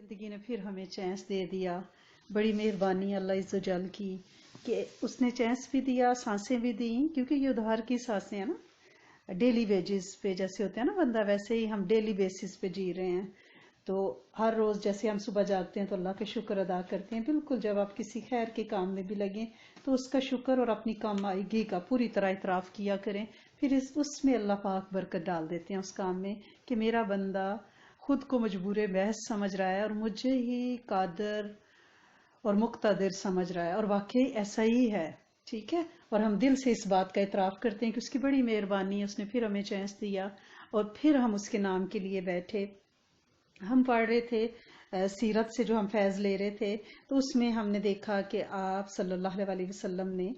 زندگی نے پھر ہمیں چانس دے دیا. بڑی مہربانی اللہ عز و جل کی کہ اس نے چانس بھی دیا, سانسیں بھی دیں, کیونکہ یہ ادھار کی سانسیں ہیں نا, ڈیلی ویجز پہ جیسے ہوتے ہیں نا بندہ, ویسے ہی ہم ڈیلی بیسس پہ جی رہے ہیں. تو ہر روز جیسے ہم صبح جاگتے ہیں تو اللہ کا شکر ادا کرتے ہیں. بالکل جب آپ کسی خیر کے کام میں بھی لگیں تو اس کا شکر اور اپنی کامائیگی کا پوری طرح اعتراف کیا کریں. پھر اس میں اللہ پاک برکت ڈال دیتے ہیں اس کام میں کہ میرا بندہ خود کو مجبور محض سمجھ رہا ہے اور مجھے ہی قادر اور مقتدر سمجھ رہا ہے, اور واقعی ایسا ہی ہے. ٹھیک ہے, اور ہم دل سے اس بات کا اعتراف کرتے ہیں کہ اس کی بڑی مہربانی ہے, اس نے پھر ہمیں چانس دیا اور پھر ہم اس کے نام کے لیے بیٹھے. ہم پڑھ رہے تھے سیرت سے جو ہم فیض لے رہے تھے, تو اس میں ہم نے دیکھا کہ آپ صلی اللہ علیہ وسلم نے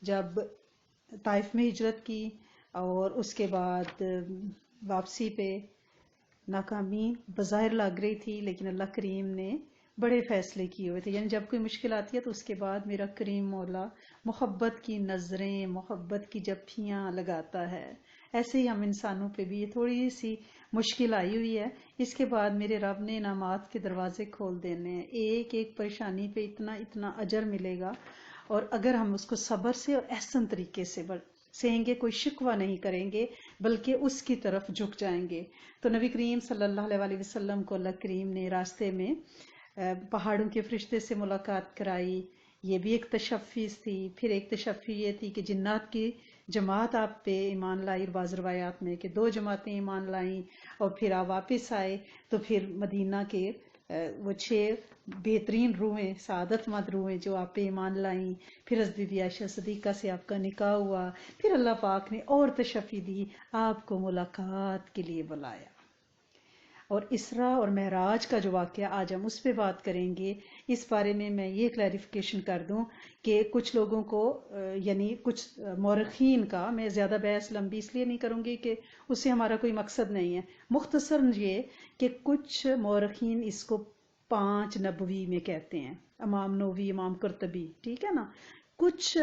جب طائف میں ہجرت کی اور اس کے بعد واپسی پہ ناکامی بظاہر لگ رہی تھی, لیکن اللہ کریم نے بڑے فیصلے کیے ہوئے تھے. یعنی جب کوئی مشکل آتی ہے تو اس کے بعد میرا کریم مولا محبت کی نظریں, محبت کی جفیاں لگاتا ہے. ایسے ہی ہم انسانوں پہ بھی یہ تھوڑی سی مشکل آئی ہوئی ہے, اس کے بعد میرے رب نے انعامات کے دروازے کھول دینے ہیں. ایک ایک پریشانی پہ اتنا اتنا اجر ملے گا, اور اگر ہم اس کو صبر سے اور احسن طریقے سے سہیں گے, کوئی شکوہ نہیں کریں گے بلکہ اس کی طرف جھک جائیں گے. تو نبی کریم صلی اللہ علیہ وسلم کو اللہ کریم نے راستے میں پہاڑوں کے فرشتے سے ملاقات کرائی, یہ بھی ایک تشفیص تھی. پھر ایک تشفی یہ تھی کہ جنات کی جماعت آپ پہ ایمان لائی, بعض روایات میں کہ 2 جماعتیں ایمان لائیں, اور پھر آپ واپس آئے تو پھر مدینہ کے وہ 6 بہترین روحیں, سعادت مند روحیں جو آپ پہ ایمان لائیں. پھر حضرت بی بی عائشہ صدیقہ سے آپ کا نکاح ہوا. پھر اللہ پاک نے اور تشفی دی, آپ کو ملاقات کے لیے بلایا. اور اسراء اور معراج کا جو واقعہ آج ہم اس پہ بات کریں گے, اس بارے میں یہ کلیریفیکیشن کر دوں کہ کچھ لوگوں کو یعنی کچھ مورخین کا, میں زیادہ بحث لمبی اس لیے نہیں کروں گی کہ اس سے ہمارا کوئی مقصد نہیں ہے, مختصر یہ کہ کچھ مورخین اس کو 5 نبوی میں کہتے ہیں, امام نووی, امام قرطبی, ٹھیک ہے نا. کچھ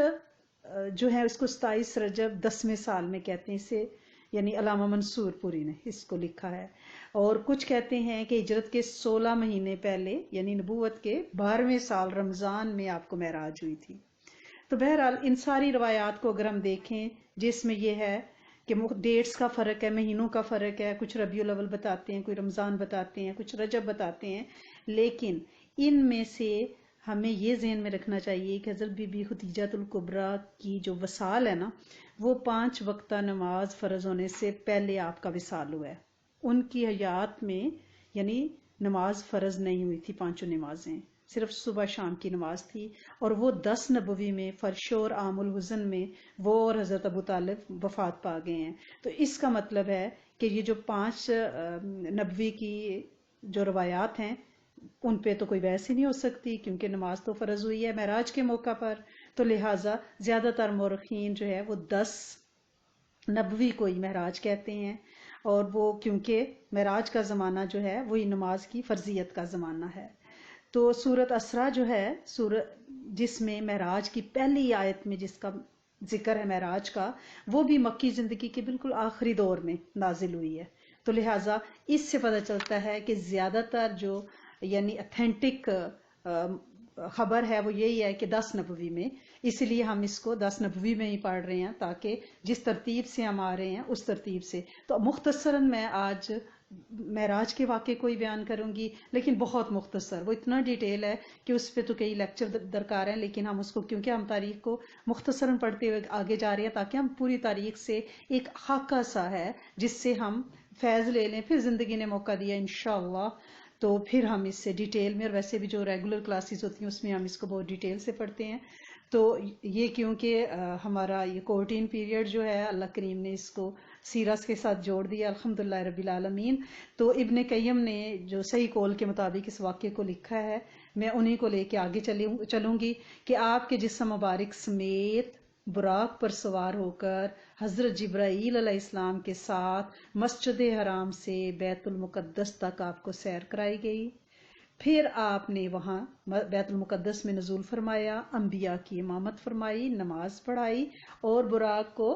جو ہے اس کو 27 رجب 10ویں سال میں کہتے ہیں اسے, یعنی علامہ منصور پوری نے اس کو لکھا ہے. اور کچھ کہتے ہیں کہ ہجرت کے 16 مہینے پہلے, یعنی نبوت کے 12ویں سال رمضان میں آپ کو معراج ہوئی تھی. تو بہرحال ان ساری روایات کو اگر ہم دیکھیں, جس میں یہ ہے کہ ڈیٹس کا فرق ہے, مہینوں کا فرق ہے, کچھ ربیع الاول بتاتے ہیں, کوئی رمضان بتاتے ہیں, کچھ رجب بتاتے ہیں, لیکن ان میں سے ہمیں یہ ذہن میں رکھنا چاہیے کہ حضرت بی بی خدیجہ الکبریٰ کی جو وصال ہے نا, وہ 5 وقتہ نماز فرض ہونے سے پہلے آپ کا وصال ہوا ہے. ان کی حیات میں یعنی نماز فرض نہیں ہوئی تھی, 5 نمازیں صرف صبح شام کی نماز تھی. اور وہ 10 نبوی میں فرش اور عام الحزن میں وہ اور حضرت ابو طالب وفات پا گئے ہیں. تو اس کا مطلب ہے کہ یہ جو 5 نبوی کی جو روایات ہیں ان پہ تو کوئی بحث ہی نہیں ہو سکتی, کیونکہ نماز تو فرض ہوئی ہے معراج کے موقع پر. تو لہٰذا زیادہ تر مورخین جو ہے وہ 10 نبوی کو ہی معراج کہتے ہیں, اور وہ کیونکہ معراج کا زمانہ جو ہے وہی نماز کی فرضیت کا زمانہ ہے. تو سورت اسراء جو ہے جس میں معراج کی پہلی آیت میں جس کا ذکر ہے معراج کا, وہ بھی مکی زندگی کے بالکل آخری دور میں نازل ہوئی ہے. تو لہٰذا اس سے پتہ چلتا ہے کہ زیادہ تر جو یعنی اتھینٹک خبر ہے وہ یہی ہے کہ 10 نبوی میں, اس لیے ہم اس کو 10 نبوی میں ہی پڑھ رہے ہیں تاکہ جس ترتیب سے ہم آ رہے ہیں اس ترتیب سے. تو مختصراً میں آج معراج کے واقعے کو ہی بیان کروں گی, لیکن بہت مختصر, وہ اتنا ڈیٹیل ہے کہ اس پہ تو کئی لیکچر درکار ہیں, لیکن ہم اس کو کیونکہ ہم تاریخ کو مختصراً پڑھتے ہوئے آگے جا رہے ہیں تاکہ ہم پوری تاریخ سے ایک خاکہ سا ہے جس سے ہم فیض لے لیں. پھر زندگی نے موقع دیا انشاءاللہ تو پھر ہم اس سے ڈیٹیل میں, اور ویسے بھی جو ریگولر کلاسز ہوتی ہیں اس میں ہم اس کو بہت ڈیٹیل سے پڑھتے ہیں. تو یہ کیونکہ ہمارا یہ کورٹین پیریڈ جو ہے اللہ کریم نے اس کو سیرت کے ساتھ جوڑ دیا الحمدللہ رب العالمین. تو ابن قیم نے جو صحیح قول کے مطابق اس واقعے کو لکھا ہے, میں انہی کو لے کے آگے چلوں گی کہ آپ کے جسم مبارک سمیت براق پر سوار ہو کر حضرت جبرائیل علیہ السلام کے ساتھ مسجد حرام سے بیت المقدس تک آپ کو سیر کرائی گئی. پھر آپ نے وہاں بیت المقدس میں نزول فرمایا, انبیاء کی امامت فرمائی, نماز پڑھائی, اور براق کو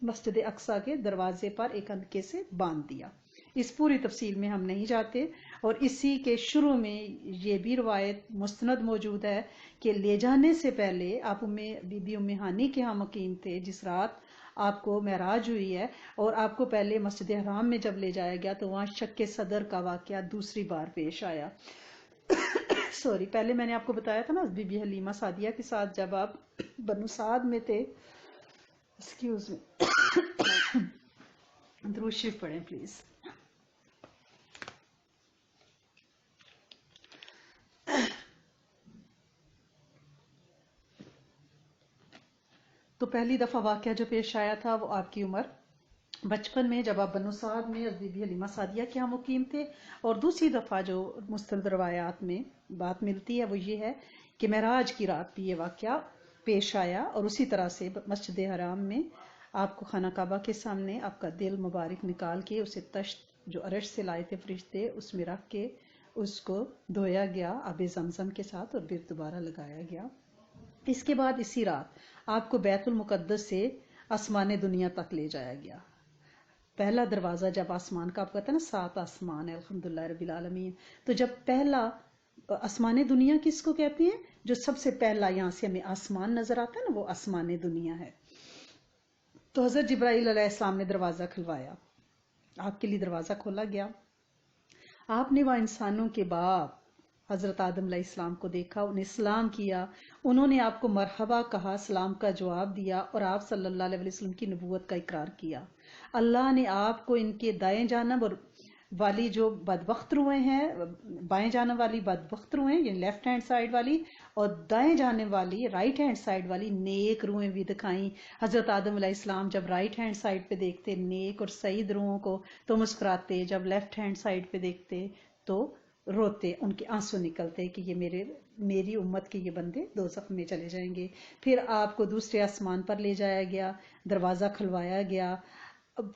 مسجد اقصی کے دروازے پر ایک حلقے سے باندھ دیا. اس پوری تفصیل میں ہم نہیں جاتے, اور اسی کے شروع میں یہ بھی روایت مستند موجود ہے کہ لے جانے سے پہلے آپ بی بی ام ہانی کے ہاں مقیم تھے جس رات آپ کو معراج ہوئی ہے، اور آپ کو پہلے مسجد حرام میں جب لے جایا گیا تو وہاں شک صدر کا واقعہ دوسری بار پیش آیا۔ سوری، پہلے میں نے آپ کو بتایا تھا نا بی بی حلیمہ سعدیہ کے ساتھ جب آپ بنو سعد میں تھے، ایکسکیوز می، درود شریف پڑھیں پلیز۔ تو پہلی دفعہ واقعہ جو پیش آیا تھا وہ آپ کی عمر بچپن میں جب آپ بنو سعد میں بی بی حلیمہ سعدیہ کے ہاں مقیم تھے، اور دوسری دفعہ جو مستند روایات میں بات ملتی ہے وہ یہ ہے کہ معراج کی رات بھی یہ واقعہ پیش آیا، اور اسی طرح سے مسجد حرام میں آپ کو خانہ کعبہ کے سامنے آپ کا دل مبارک نکال کے اسے تشت جو عرش سے لائے تھے فرشتے اس میں رکھ کے اس کو دھویا گیا آب زمزم کے ساتھ اور پھر دوبارہ لگایا گیا۔ اس کے بعد اسی رات آپ کو بیت المقدس سے آسمان دنیا تک لے جایا گیا۔ پہلا دروازہ جب آسمان کا، آپ کہتے ہیں نا 7 آسمان ہے الحمدللہ رب العالمین، تو جب پہلا آسمان دنیا کس کو کہتے ہیں؟ جو سب سے پہلا یہاں سے ہمیں آسمان نظر آتا ہے نا وہ آسمان دنیا ہے۔ تو حضرت جبرائیل علیہ السلام نے دروازہ کھلوایا، آپ کے لیے دروازہ کھولا گیا، آپ نے وہاں انسانوں کے باپ حضرت آدم علیہ السلام کو دیکھا، انہیں سلام کیا، انہوں نے آپ کو مرحبا کہا، سلام کا جواب دیا، اور آپ صلی اللہ علیہ وسلم کی نبوت کا اقرار کیا۔ اللہ نے آپ کو ان کے دائیں جانب والی جو بدبخت روحیں ہیں، بائیں جانب والی بدبخت روحیں یعنی لیفٹ ہینڈ سائڈ والی، اور دائیں جانب والی رائٹ ہینڈ سائڈ والی نیک روحیں بھی دکھائیں۔ حضرت آدم علیہ السلام جب رائٹ ہینڈ سائڈ پہ دیکھتے نیک اور سعید روحوں کو تو مسکراتے، جب لیفٹ ہینڈ سائڈ پہ دیکھتے تو روتے، ان کے آنسو نکلتے کہ یہ میری امت کے یہ بندے دوزخ میں چلے جائیں گے۔ پھر آپ کو دوسرے آسمان پر لے جایا گیا، دروازہ کھلوایا گیا،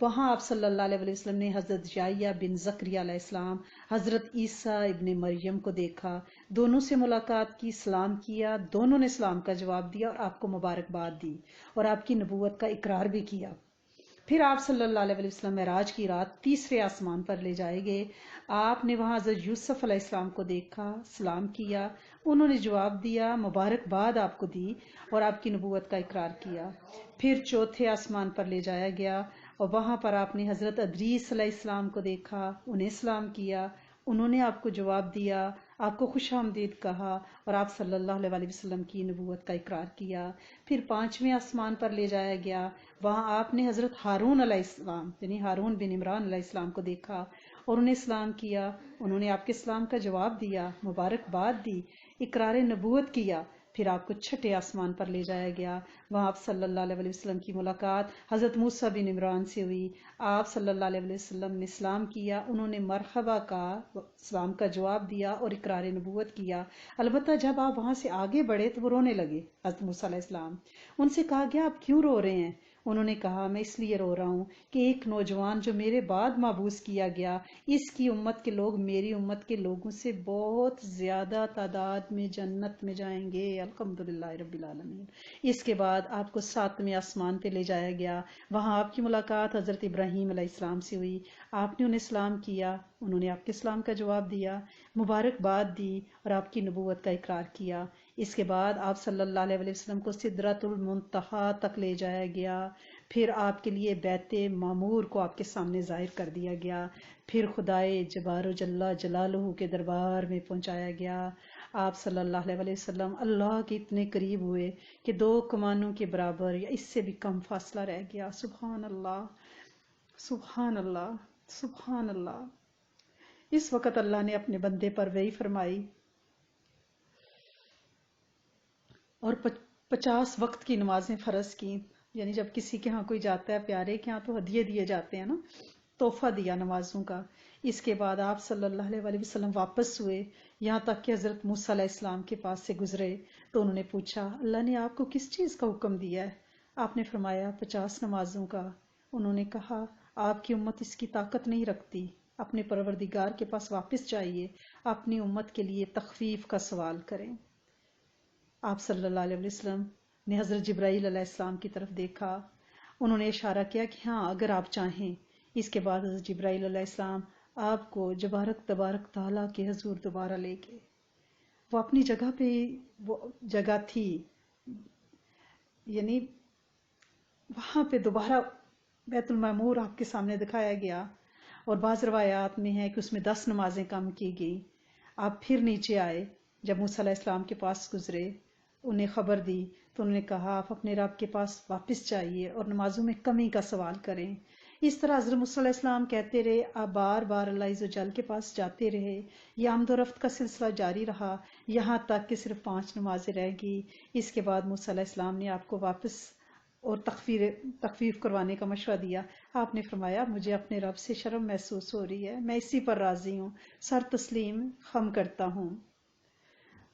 وہاں آپ صلی اللہ علیہ وسلم نے حضرت یحییٰ بن زکریا علیہ السلام، حضرت عیسیٰ ابن مریم کو دیکھا، دونوں سے ملاقات کی، سلام کیا، دونوں نے سلام کا جواب دیا اور آپ کو مبارکباد دی اور آپ کی نبوت کا اقرار بھی کیا۔ پھر آپ صلی اللہ علیہ وسلم معراج کی رات تیسرے آسمان پر لے جائے گئے، آپ نے وہاں حضرت یوسف علیہ السلام کو دیکھا، سلام کیا، انہوں نے جواب دیا، مبارکباد آپ کو دی اور آپ کی نبوت کا اقرار کیا۔ پھر چوتھے آسمان پر لے جایا گیا اور وہاں پر آپ نے حضرت ادریس علیہ السلام کو دیکھا، انہیں سلام کیا، انہوں نے آپ کو جواب دیا، آپ کو خوش آمدید کہا اور آپ صلی اللہ علیہ وسلم کی نبوت کا اقرار کیا۔ پھر پانچویں آسمان پر لے جایا گیا، وہاں آپ نے حضرت ہارون علیہ السلام یعنی ہارون بن عمران علیہ السلام کو دیکھا اور انہیں سلام کیا، انہوں نے آپ کے سلام کا جواب دیا، مبارکباد دی، اقرار نبوت کیا۔ پھر آپ کو چھٹے آسمان پر لے جایا گیا، وہاں آپ صلی اللہ علیہ وسلم کی ملاقات حضرت موسیٰ بن عمران سے ہوئی، آپ صلی اللہ علیہ وسلم نے سلام کیا، انہوں نے مرحبا کہا، سلام کا جواب دیا اور اقرار نبوت کیا۔ البتہ جب آپ وہاں سے آگے بڑھے تو وہ رونے لگے، حضرت موسیٰ علیہ السلام، ان سے کہا گیا آپ کیوں رو رہے ہیں؟ انہوں نے کہا میں اس لیے رو رہا ہوں کہ ایک نوجوان جو میرے بعد مبعوث کیا گیا، اس کی امت کے لوگ میری امت کے لوگوں سے بہت زیادہ تعداد میں جنت میں جائیں گے، الحمدللہ رب العالمین۔ اس کے بعد آپ کو 7ویں آسمان پہ لے جایا گیا، وہاں آپ کی ملاقات حضرت ابراہیم علیہ السلام سے ہوئی، آپ نے انہیں سلام کیا، انہوں نے آپ کے سلام کا جواب دیا، مبارکباد دی اور آپ کی نبوت کا اقرار کیا۔ اس کے بعد آپ صلی اللہ علیہ وسلم کو سدرۃ المنتہا تک لے جایا گیا، پھر آپ کے لیے بیت معمور کو آپ کے سامنے ظاہر کر دیا گیا، پھر خدائے جبار و جل جلالہ کے دربار میں پہنچایا گیا۔ آپ صلی اللہ علیہ وسلم اللہ کے اتنے قریب ہوئے کہ 2 کمانوں کے برابر یا اس سے بھی کم فاصلہ رہ گیا۔ سبحان اللہ، سبحان اللہ، سبحان اللہ۔ اس وقت اللہ نے اپنے بندے پر وحی فرمائی اور 50 وقت کی نمازیں فرض کی، یعنی جب کسی کے ہاں کوئی جاتا ہے پیارے کے ہاں تو ہدیے دیے جاتے ہیں نا، تحفہ دیا نمازوں کا۔ اس کے بعد آپ صلی اللہ علیہ وسلم واپس ہوئے، یہاں تک کہ حضرت موسیٰ علیہ السلام کے پاس سے گزرے تو انہوں نے پوچھا اللہ نے آپ کو کس چیز کا حکم دیا ہے؟ آپ نے فرمایا 50 نمازوں کا۔ انہوں نے کہا آپ کی امت اس کی طاقت نہیں رکھتی، اپنے پروردگار کے پاس واپس جائیے، اپنی امت کے لیے تخفیف کا سوال کریں۔ آپ صلی اللہ علیہ وسلم نے حضرت جبرائیل علیہ السلام کی طرف دیکھا، انہوں نے اشارہ کیا کہ ہاں اگر آپ چاہیں۔ اس کے بعد حضرت جبرائیل علیہ السلام آپ کو جبارک تبارک تعالیٰ کے حضور دوبارہ لے گئے. وہ اپنی جگہ پہ وہ جگہ تھی، یعنی وہاں پہ دوبارہ بیت المعمور آپ کے سامنے دکھایا گیا. اور بعض روایات میں ہے کہ اس میں 10 نمازیں کم کی گئی. آپ پھر نیچے آئے، جب موسیٰ علیہ السلام کے پاس گزرے، انہیں خبر دی تو انہوں نے کہا آپ اپنے رب کے پاس واپس جائیے اور نمازوں میں کمی کا سوال کریں. اس طرح حضرت موسیٰ علیہ السلام کہتے رہے، آپ بار بار اللہ عز و جل کے پاس جاتے رہے. یہ آمد و رفت کا سلسلہ جاری رہا یہاں تک کہ صرف 5 نمازیں رہ گئی. اس کے بعد موسیٰ علیہ السلام نے آپ کو واپس اور تخفیف کروانے کا مشورہ دیا. آپ نے فرمایا مجھے اپنے رب سے شرم محسوس ہو رہی ہے، میں اسی پر راضی ہوں، سر تسلیم خم کرتا ہوں.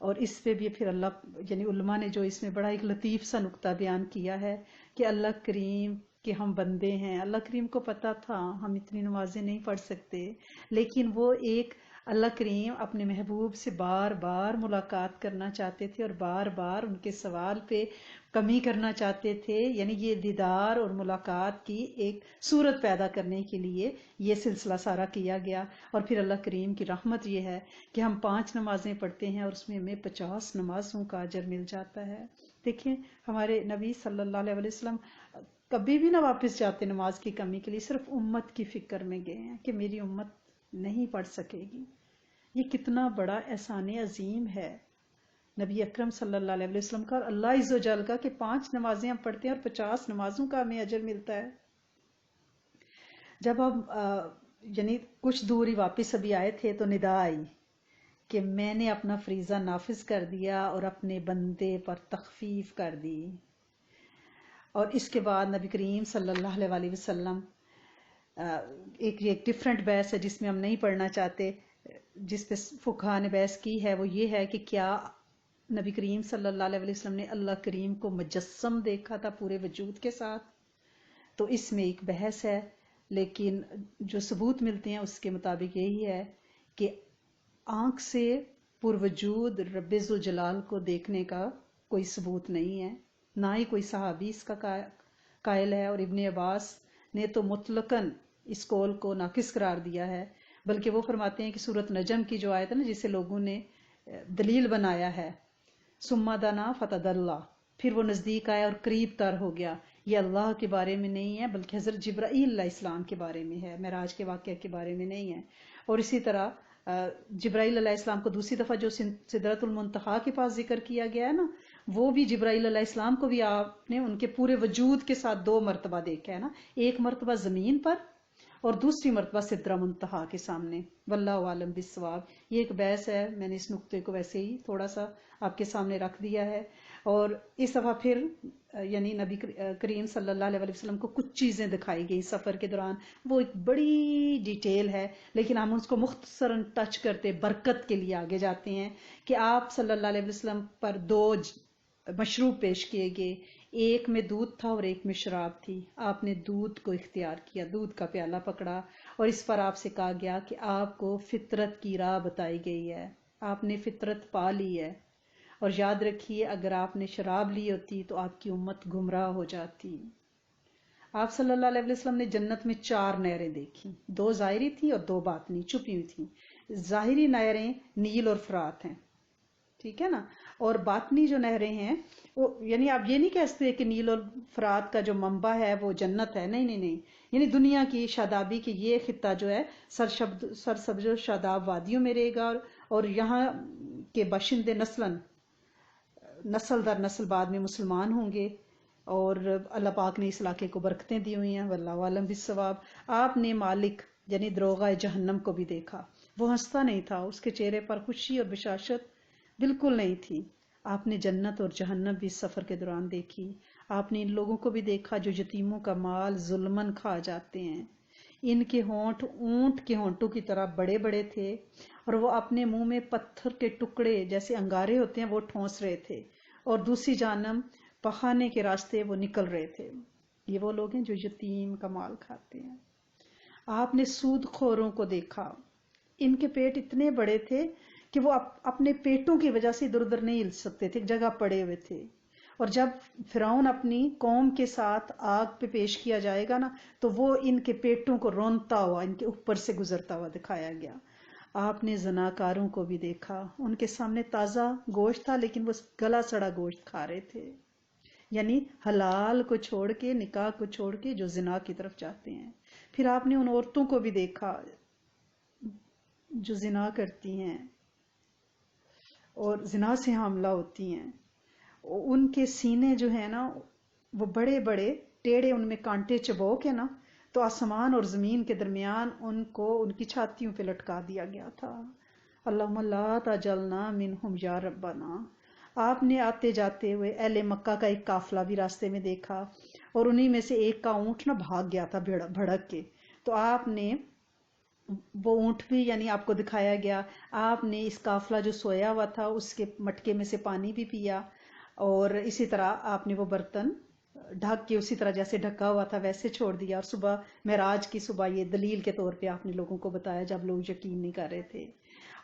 اور اس پہ بھی پھر اللہ یعنی علماء نے جو اس میں بڑا ایک لطیف سا نقطہ بیان کیا ہے کہ اللہ کریم کہ ہم بندے ہیں. اللہ کریم کو پتا تھا ہم اتنی نمازیں نہیں پڑھ سکتے، لیکن وہ ایک اللہ کریم اپنے محبوب سے بار بار ملاقات کرنا چاہتے تھے اور بار بار ان کے سوال پہ کمی کرنا چاہتے تھے. یعنی یہ دیدار اور ملاقات کی ایک صورت پیدا کرنے کے لیے یہ سلسلہ سارا کیا گیا. اور پھر اللہ کریم کی رحمت یہ ہے کہ ہم 5 نمازیں پڑھتے ہیں اور اس میں ہمیں 50 نمازوں کا اجر مل جاتا ہے. دیکھیں ہمارے نبی صلی اللہ علیہ وسلم کبھی بھی نہ واپس جاتے نماز کی کمی کے لیے، صرف امت کی فکر میں گئے ہیں کہ میری امت نہیں پڑھ سکے گی. یہ کتنا بڑا احسان عظیم ہے نبی اکرم صلی اللہ علیہ وسلم کا اور اللہ عز و جل کا کہ 5 نمازیں ہم پڑھتے ہیں اور 50 نمازوں کا ہمیں اجر ملتا ہے. جب ہم یعنی کچھ دور ہی واپس ابھی آئے تھے تو ندا آئی کہ میں نے اپنا فریضہ نافذ کر دیا اور اپنے بندے پر تخفیف کر دی. اور اس کے بعد نبی کریم صلی اللہ علیہ وسلم ایک ڈیفرنٹ بحث ہے جس میں ہم نہیں پڑھنا چاہتے، جس پہ فقہاء نے بحث کی ہے، وہ یہ ہے کہ کیا نبی کریم صلی اللہ علیہ وسلم نے اللہ کریم کو مجسم دیکھا تھا پورے وجود کے ساتھ. تو اس میں ایک بحث ہے، لیکن جو ثبوت ملتے ہیں اس کے مطابق یہی ہے کہ آنکھ سے پروجود رب ذوالجلال کو دیکھنے کا کوئی ثبوت نہیں ہے، نہ ہی کوئی صحابی اس کا قائل ہے. اور ابن عباس نے تو مطلقاً اس قول کو ناقص قرار دیا ہے، بلکہ وہ فرماتے ہیں کہ سورۃ نجم کی جو آیت ہے نا جسے لوگوں نے دلیل بنایا ہے، ثم دنا فتدلی، پھر وہ نزدیک آیا اور قریب تر ہو گیا، یہ اللہ کے بارے میں نہیں ہے بلکہ حضرت جبرائیل علیہ السلام کے بارے میں ہے، معراج کے واقعہ کے بارے میں نہیں ہے. اور اسی طرح جبرائیل علیہ السلام کو دوسری دفعہ جو سدرۃ المنتہا کے پاس ذکر کیا گیا ہے نا، وہ بھی جبرائیل علیہ السلام کو بھی آپ نے ان کے پورے وجود کے ساتھ 2 مرتبہ دیکھا ہے نا، ایک مرتبہ زمین پر اور دوسری مرتبہ سدرہ منتہا کے سامنے. واللہ عالم بالصواب. یہ ایک بحث ہے، میں نے اس نقطے کو ویسے ہی تھوڑا سا آپ کے سامنے رکھ دیا ہے. اور اس دفعہ پھر یعنی نبی کریم صلی اللہ علیہ وسلم کو کچھ چیزیں دکھائی گئی سفر کے دوران، وہ ایک بڑی ڈیٹیل ہے لیکن ہم اس کو مختصراً ٹچ کرتے برکت کے لیے آگے جاتے ہیں کہ آپ صلی اللہ علیہ وسلم پر 2 مشروب پیش کیے گئے، ایک میں دودھ تھا اور ایک میں شراب تھی. آپ نے دودھ کو اختیار کیا، دودھ کا پیالہ پکڑا اور اس پر آپ سے کہا گیا کہ آپ کو فطرت کی راہ بتائی گئی ہے، آپ نے فطرت پا لی ہے. اور یاد رکھیے اگر آپ نے شراب لی ہوتی تو آپ کی امت گمراہ ہو جاتی. آپ صلی اللہ علیہ وسلم نے جنت میں 4 نہریں دیکھی، 2 ظاہری تھی اور 2 باطنی چھپی ہوئی تھیں. ظاہری نہریں نیل اور فرات ہیں، ٹھیک ہے نا، اور باطنی جو نہریں ہیں وہ یعنی آپ یہ نہیں کہہ سکتے کہ نیل اور فرات کا جو منبع ہے وہ جنت ہے، نہیں نہیں نہیں، یعنی دنیا کی شادابی کی یہ خطہ جو ہے سرسبز و شاداب وادیوں میں رہے گا اور یہاں کے باشندے نسل در نسل بعد میں مسلمان ہوں گے. اور اللہ پاک نے اس علاقے کو برکتیں دی ہوئی ہیں. واللہ عالم بالصواب. آپ نے مالک یعنی دروغہ جہنم کو بھی دیکھا، وہ ہنستا نہیں تھا، اس کے چہرے پر خوشی اور بشاشت بالکل نہیں تھی. آپ نے جنت اور جہنم بھی سفر کے دوران دیکھی. آپ نے ان لوگوں کو بھی دیکھا جو یتیموں کا مال ظلمن کھا جاتے ہیں. ان کے ہونٹ اونٹ کے ہونٹوں کی طرح بڑے بڑے تھے اور وہ اپنے منہ میں پتھر کے ٹکڑے جیسے انگارے ہوتے ہیں وہ ٹھونس رہے تھے اور دوسری جانب پخانے کے راستے وہ نکل رہے تھے. یہ وہ لوگ ہیں جو یتیم کا مال کھاتے ہیں. آپ نے سود خوروں کو دیکھا، ان کے پیٹ اتنے بڑے تھے کہ وہ اپنے پیٹوں کی وجہ سے ادھر ادھر نہیں ہل سکتے تھے، ایک جگہ پڑے ہوئے تھے. اور جب فرعون اپنی قوم کے ساتھ آگ پہ پیش کیا جائے گا نا تو وہ ان کے پیٹوں کو رونتا ہوا ان کے اوپر سے گزرتا ہوا دکھایا گیا۔ آپ نے زناکاروں کو بھی دیکھا، ان کے سامنے تازہ گوشت تھا لیکن وہ گلا سڑا گوشت کھا رہے تھے، یعنی حلال کو چھوڑ کے، نکاح کو چھوڑ کے جو زنا کی طرف جاتے ہیں۔ پھر آپ نے ان عورتوں کو بھی دیکھا جو زنا کرتی ہیں اور زنا سے حاملہ ہوتی ہیں، ان کے سینے جو ہیں نا وہ بڑے بڑے ٹیڑے، ان میں کانٹے چبو کے نا تو آسمان اور زمین کے درمیان ان کو ان کی چھاتیوں پہ لٹکا دیا گیا تھا۔ اللہم لا تجلنا منہم یا ربنا۔ آپ نے آتے جاتے ہوئے اہل مکہ کا ایک قافلہ بھی راستے میں دیکھا اور انہی میں سے ایک کا اونٹ نہ بھاگ گیا تھا بھڑک کے، تو آپ نے وہ اونٹ بھی یعنی آپ کو دکھایا گیا۔ آپ نے اس قافلہ جو سویا ہوا تھا اس کے مٹکے میں سے پانی بھی پیا، اور اسی طرح آپ نے وہ برتن ڈھک کے اسی طرح جیسے ڈھکا ہوا تھا ویسے چھوڑ دیا، اور صبح معراج کی صبح یہ دلیل کے طور پہ آپ نے لوگوں کو بتایا جب لوگ یقین نہیں کر رہے تھے۔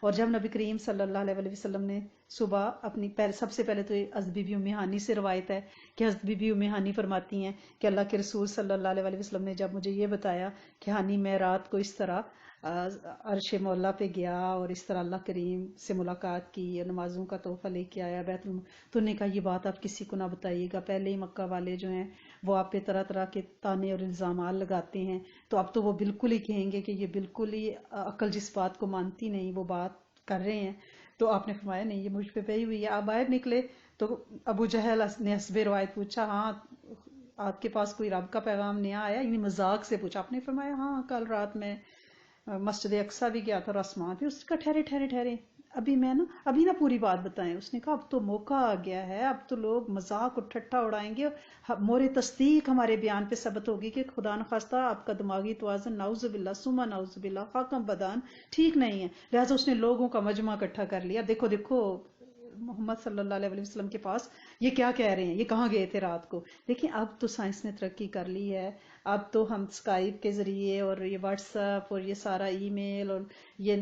اور جب نبی کریم صلی اللہ علیہ وسلم نے صبح اپنی سب سے پہلے تو حضرت بی بی ام ہانی سے روایت ہے کہ حضرت بی بی ام ہانی فرماتی ہیں کہ اللہ کے رسول صلی اللہ علیہ وسلم نے جب مجھے یہ بتایا کہ ہانی میں رات کو اس طرح عرش مولا پہ گیا اور اس طرح اللہ کریم سے ملاقات کی، نمازوں کا تحفہ لے کے آیا بیت تو نے کہا یہ بات آپ کسی کو نہ بتائیے گا، پہلے ہی مکہ والے جو ہیں وہ آپ پہ طرح طرح کے تانے اور الزامات لگاتے ہیں، تو اب تو وہ بالکل ہی کہیں گے کہ یہ بالکل ہی عقل جس بات کو مانتی نہیں وہ بات کر رہے ہیں۔ تو آپ نے فرمایا نہیں یہ مجھ پہ پئی ہوئی ہے۔ آپ باہر نکلے تو ابو جہل نے حسب روایت پوچھا ہاں آپ کے پاس کوئی رب کا پیغام نیا آیا، یعنی مذاق سے پوچھا۔ آپ نے فرمایا ہاں کل رات میں مسجد اقصیٰ بھی گیا تھا اور آسمان پہ۔ اس کا ٹھہرے ٹھہرے ٹھہرے ابھی نہ پوری بات بتائیں۔ اس نے کہا اب تو موقع آ گیا ہے، اب تو لوگ مذاق اور ٹھٹھا اڑائیں گے، مورے تصدیق ہمارے بیان پہ ثبت ہوگی کہ خدا نخواستہ آپ کا دماغی توازن نعوذ باللہ ثم نعوذ باللہ خاکم بدان ٹھیک نہیں ہے۔ لہٰذا اس نے لوگوں کا مجمع اکٹھا کر لیا، دیکھو دیکھو محمد صلی اللہ علیہ وسلم کے پاس یہ کیا کہہ رہے ہیں، یہ کہاں گئے تھے رات کو۔ لیکن اب تو سائنس نے ترقی کر لی ہے، اب تو ہم اسکائپ کے ذریعے اور یہ واٹس ایپ اور یہ سارا ای میل اور یہ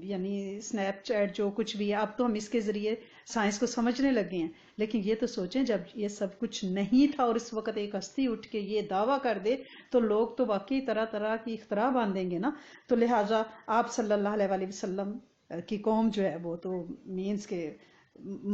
یعنی اسنیپ چیٹ جو کچھ بھی ہے اب تو ہم اس کے ذریعے سائنس کو سمجھنے لگے ہیں۔ لیکن یہ تو سوچیں جب یہ سب کچھ نہیں تھا اور اس وقت ایک ہستی اٹھ کے یہ دعویٰ کر دے تو لوگ تو واقعی طرح طرح کی اختراع باندھیں گے نا۔ تو لہٰذا آپ صلی اللہ علیہ وسلم کی قوم جو ہے وہ تو مینس کے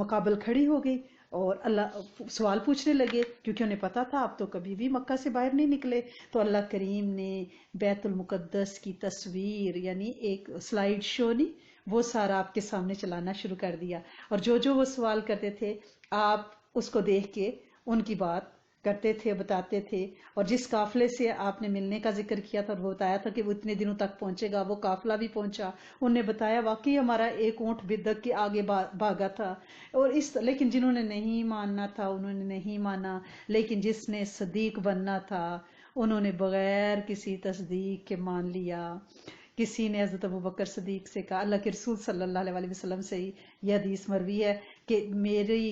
مقابل کھڑی ہو گئی اور اللہ سوال پوچھنے لگے کیونکہ انہیں پتا تھا آپ تو کبھی بھی مکہ سے باہر نہیں نکلے۔ تو اللہ کریم نے بیت المقدس کی تصویر یعنی ایک سلائیڈ شو نہیں وہ سارا آپ کے سامنے چلانا شروع کر دیا، اور جو وہ سوال کرتے تھے آپ اس کو دیکھ کے ان کی بات کرتے تھے، بتاتے تھے۔ اور جس قافلے سے آپ نے ملنے کا ذکر کیا تھا وہ بتایا تھا کہ وہ اتنے دنوں تک پہنچے گا، وہ قافلہ بھی پہنچا۔ انہوں نے بتایا واقعی ہمارا ایک اونٹ بدک کے آگے بھاگا تھا، اور لیکن جنہوں نے نہیں ماننا تھا انہوں نے نہیں مانا، لیکن جس نے صدیق بننا تھا انہوں نے بغیر کسی تصدیق کے مان لیا۔ کسی نے حضرت ابوبکر صدیق سے کہا، اللہ کے رسول صلی اللہ علیہ وسلم سے یہ حدیث مروی ہے کہ میری